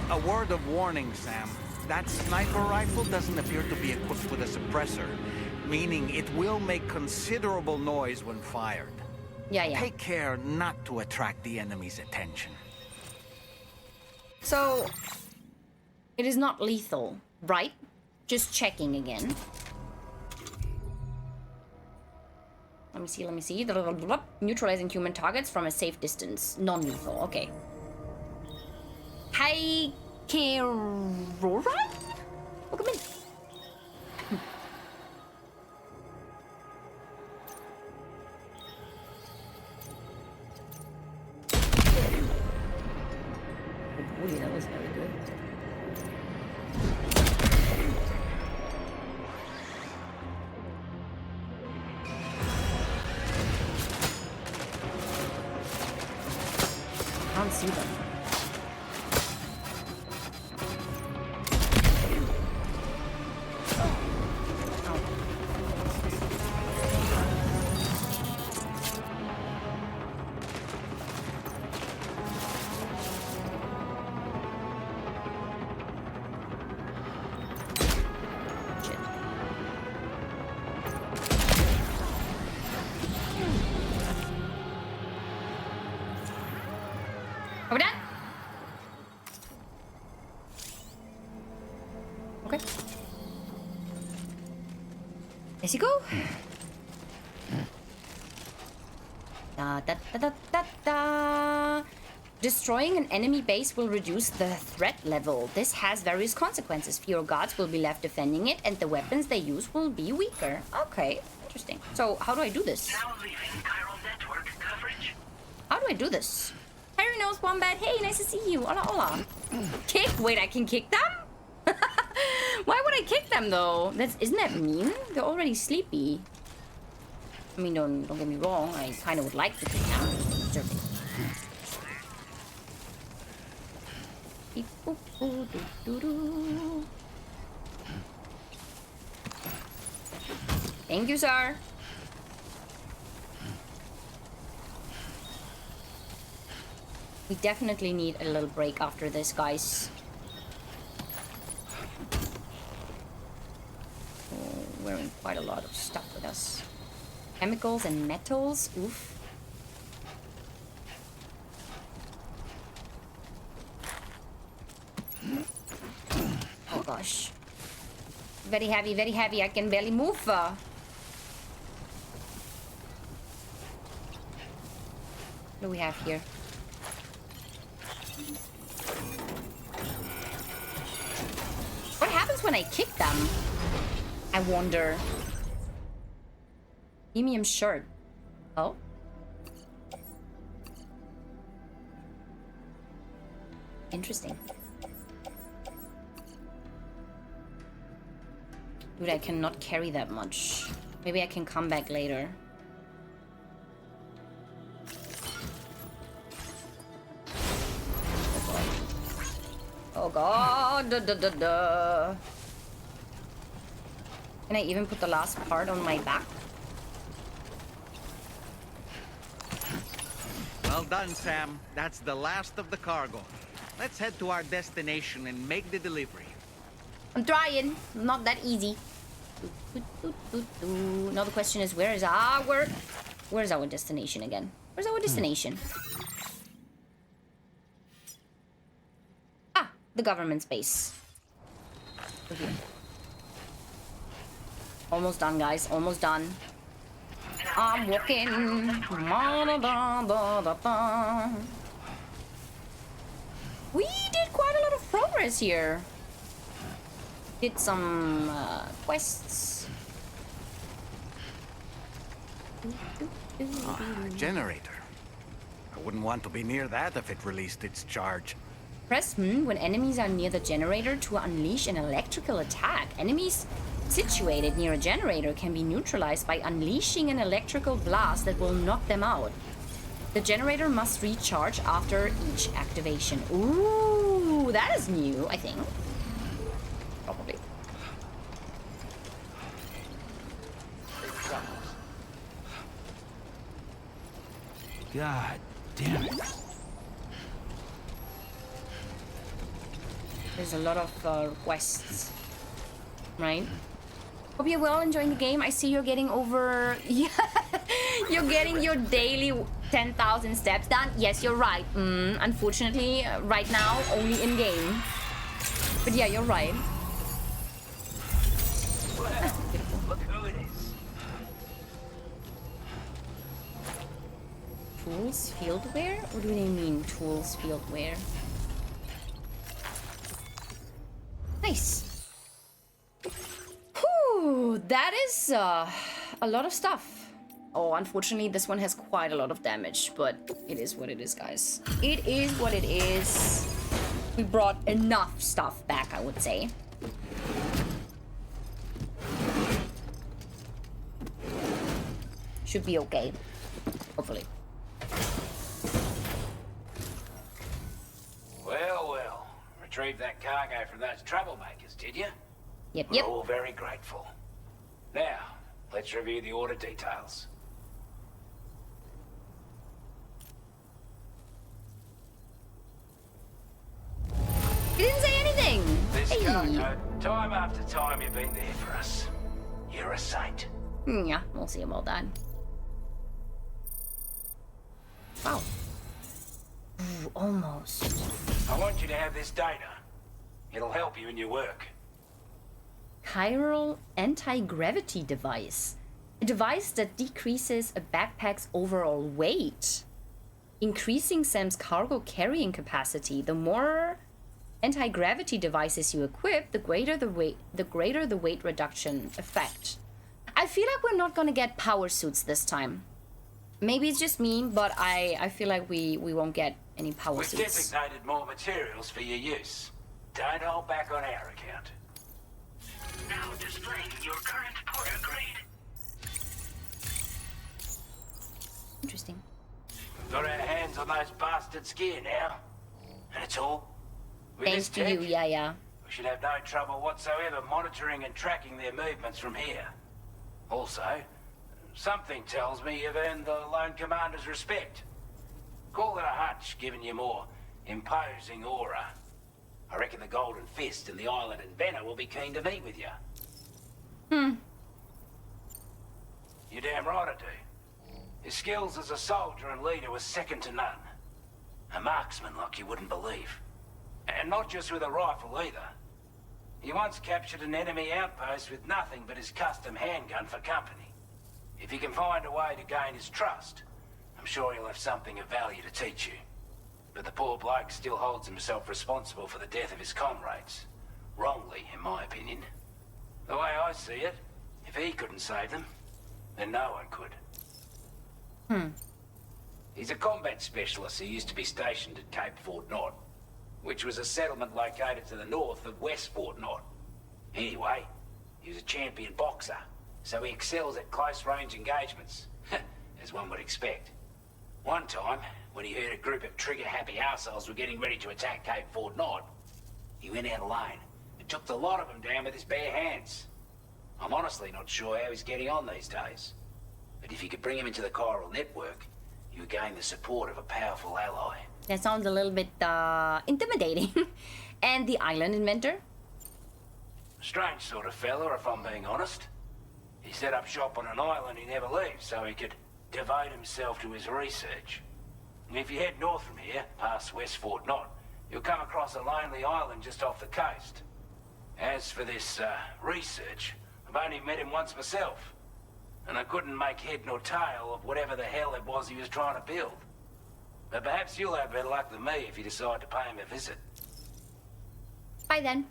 A word of warning, Sam. That sniper rifle doesn't appear to be equipped with a suppressor, meaning it will make considerable noise when fired. Yeah. Take care not to attract the enemy's attention. So, it is not lethal, right? Just checking again. Let me see. Neutralizing human targets from a safe distance. Non-lethal, okay. Hi, Kerora? Welcome in. Oh, that was very good. I can't see them. Are we done? Okay. There you go. Da. Destroying an enemy base will reduce the threat level. This has various consequences. Fewer guards will be left defending it, and the weapons they use will be weaker. Okay, interesting. So, how do I do this? Now leaving chiral network coverage. How do I do this? Harry knows Wombat. Hey, nice to see you. Hola, hola. Kick? Wait, I can kick them? Why would I I kick them though? Isn't that mean? They're already sleepy. I mean, don't get me wrong. I kind of would like to kick them. Joking. Thank you, sir. We definitely need a little break after this, guys. Oh, wearing quite a lot of stuff with us. Chemicals and metals. Oof. Oh gosh. Very heavy, very heavy. I can barely move. What do we have here? What happens when I kick them? I wonder. Premium shirt. Oh. Interesting. Dude, I cannot carry that much. Maybe I can come back later. Oh god. Duh, duh, duh, duh. Can I even put the last part on my back? Well done, Sam. That's the last of the cargo. Let's head to our destination and make the delivery. I'm trying. Not that easy. Now the question is, where's our destination again? Where's our destination? Ah, the government's base. Over here. Almost done, guys. Almost done. I'm walking. We did quite a lot of progress here. Did some quests. Generator. I wouldn't want to be near that if it released its charge. Press when enemies are near the generator to unleash an electrical attack. Enemies situated near a generator can be neutralized by unleashing an electrical blast that will knock them out. The generator must recharge after each activation. Ooh, that is new, I think. Probably. God damn it. There's a lot of quests, right? Hope you're well enjoying the game. I see you're getting over... Yeah, you're getting your daily 10,000 steps done. Yes, you're right. Unfortunately, right now, only in-game. But yeah, you're right. Well, look who it is. Tools, field wear? What do they mean, tools, field wear? Nice. Whew, that is a lot of stuff. Oh, unfortunately, this one has quite a lot of damage, but it is what it is, guys. It is what it is. We brought enough stuff back, I would say. Should be okay, hopefully. Well. Retrieved that cargo from those troublemakers, did you? Yep. We're all very grateful. Now, let's review the order details. You didn't say anything! This Hey. cargo, time after time you've been there for us. You're a saint. Yeah, we'll see about that. Wow. Ooh, almost. I want you to have this data. It'll help you in your work. Chiral anti-gravity device. A device that decreases a backpack's overall weight, increasing Sam's cargo carrying capacity. The more anti-gravity devices you equip, the greater the weight reduction effect. I feel like we're not gonna get power suits this time. Maybe it's just me, but I feel like we won't get any power We've suits. designated more materials for your use. Don't hold back on our account. your current porter grade. Interesting. We've got our hands on those bastards' gear now. And it's all. With Thanks this to tech, you, yeah. we should have no trouble whatsoever monitoring and tracking their movements from here. Also, something tells me you've earned the Lone Commander's respect. Call it a hunch, giving you more imposing aura. I reckon the Golden Fist and the Island Inventor will be keen to meet with you. You're damn right I do. His skills as a soldier and leader were second to none. A marksman like you wouldn't believe. And not just with a rifle either. He once captured an enemy outpost with nothing but his custom handgun for company. If you can find a way to gain his trust, I'm sure he'll have something of value to teach you. But the poor bloke still holds himself responsible for the death of his comrades. Wrongly, in my opinion. The way I see it, if he couldn't save them, then no one could. He's a combat specialist who used to be stationed at Cape Fort Knot, which was a settlement located to the north of West Fort Knot. Anyway, he was a champion boxer, so he excels at close-range engagements, as one would expect. One time, when he heard a group of trigger-happy arseholes were getting ready to attack Cape Fort Knot, he went out alone and took the lot of them down with his bare hands. I'm honestly not sure how he's getting on these days. But if you could bring him into the chiral network, you would gain the support of a powerful ally. That sounds a little bit intimidating. And the Island Inventor? Strange sort of fella, if I'm being honest. He set up shop on an island he never leaves, so he could devote himself to his research. And if you head north from here, past West Fort Knot, you'll come across a lonely island just off the coast. As for this research, I've only met him once myself. And I couldn't make head nor tail of whatever the hell it was he was trying to build. But perhaps you'll have better luck than me if you decide to pay him a visit. Bye then.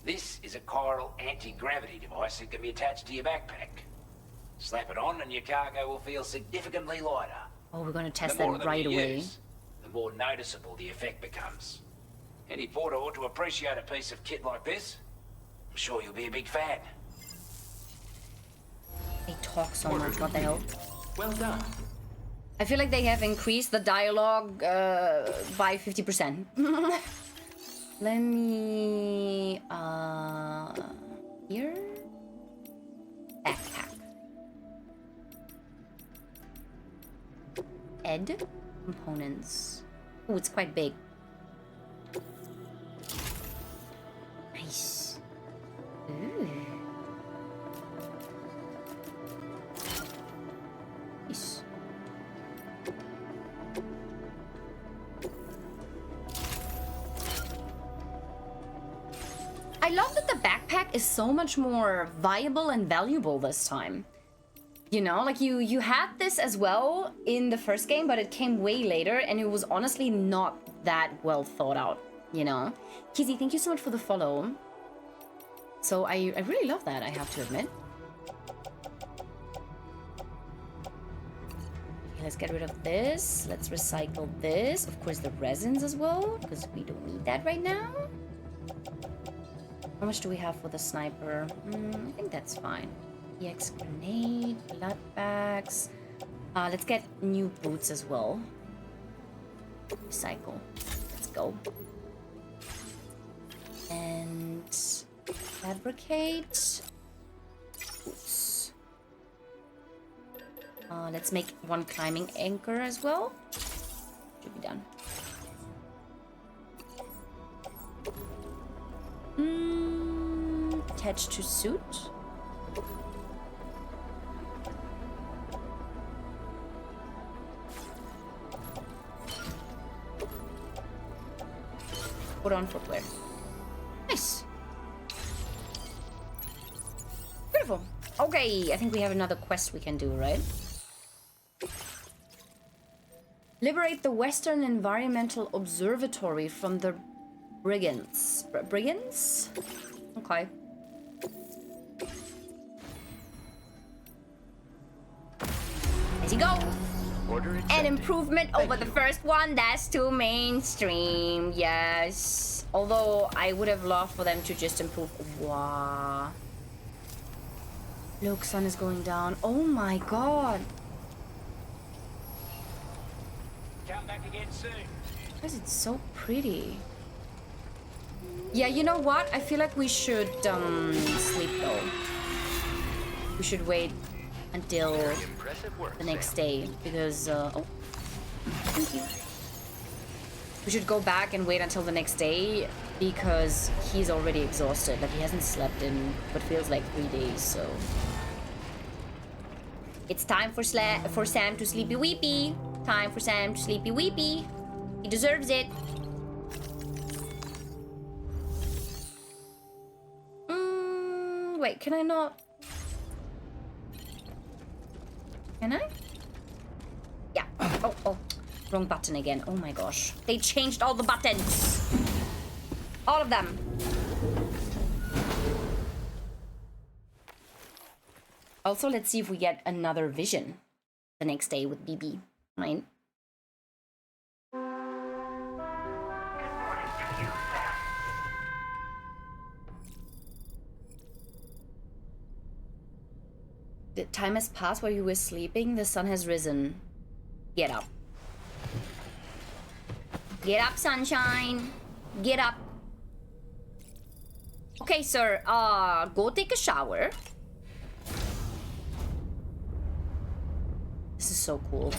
This is a chiral anti-gravity device that can be attached to your backpack. Slap it on and your cargo will feel significantly lighter. Oh, we're going to test The more that of them right you away. use, the more noticeable the effect becomes. Any porter ought to appreciate a piece of kit like this. I'm sure you'll be a big fan. They talk so much, what the hell? Well done. I feel like they have increased the dialogue by 50%. Let me... here? Backpack. Ed? Components. Oh, it's quite big. Nice. Ooh. Nice. I love that the backpack is so much more viable and valuable this time. You know, like you had this as well in the first game, but it came way later and it was honestly not that well thought out, you know? Kizzy, thank you so much for the follow. So I really love that, I have to admit. Okay, let's get rid of this. Let's recycle this. Of course, the resins as well, because we don't need that right now. How much do we have for the sniper? I think that's fine. EX grenade, blood bags. Let's get new boots as well. Recycle. Let's go. And fabricate boots. Let's make one climbing anchor as well. Should be done. Attached to suit. Put on footwear. Nice. Beautiful. Okay, I think we have another quest we can do, right? Liberate the Western Environmental Observatory from the brigands. Brigands? Okay. There you go. An improvement over the first one. That's too mainstream. Yes. Although I would have loved for them to just improve. Wow. Look, sun is going down. Oh my god. Come back again soon. Why is it so pretty? Yeah, you know what? I feel like we should sleep though. We should wait until the next day because oh, thank you. We should go back and wait until the next day because he's already exhausted. Like he hasn't slept in what feels like 3 days, so it's time for Sam to sleepy weepy. Time for Sam to sleepy weepy. He deserves it. Wait, can I not? Can I? Yeah. Oh. Wrong button again. Oh my gosh. They changed all the buttons. All of them. Also, let's see if we get another vision the next day with BB. Right? The time has passed while you were sleeping. The sun has risen. Get up. Get up, sunshine. Get up. Okay, sir. Go take a shower. This is so cool.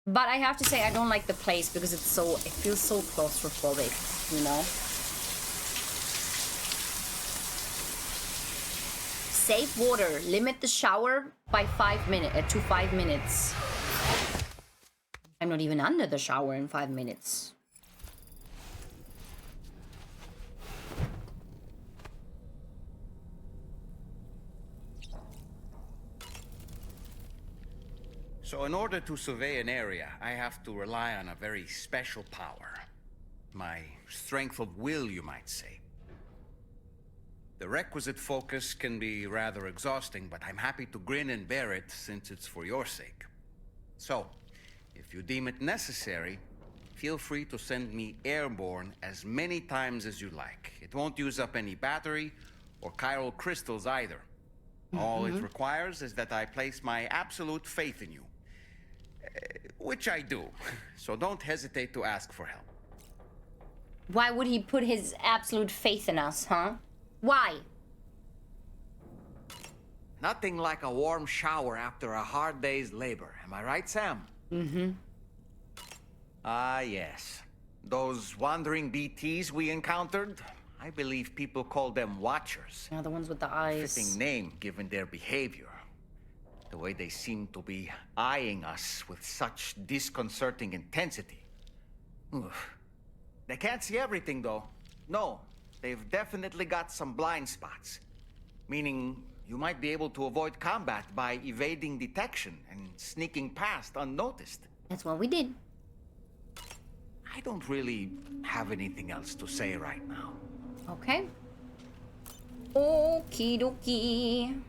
But I have to say I don't like the place because it feels so claustrophobic, you know? Save water. Limit the shower by 5 minutes to 5 minutes. I'm not even under the shower in 5 minutes. So in order to survey an area, I have to rely on a very special power. My strength of will, you might say. The requisite focus can be rather exhausting, but I'm happy to grin and bear it since it's for your sake. So, if you deem it necessary, feel free to send me airborne as many times as you like. It won't use up any battery or chiral crystals either. All it requires is that I place my absolute faith in you. Which I do, so don't hesitate to ask for help. Why would he put his absolute faith in us, huh? Why? Nothing like a warm shower after a hard day's labor. Am I right, Sam? Mm-hmm. Ah, yes. Those wandering BTs we encountered, I believe people call them Watchers. Yeah, the ones with the eyes. Fitting name, given their behavior. The way they seem to be eyeing us with such disconcerting intensity. Oof. They can't see everything, though. No. They've definitely got some blind spots. Meaning, you might be able to avoid combat by evading detection and sneaking past unnoticed. That's what we did. I don't really have anything else to say right now. Okay. Okie dokie.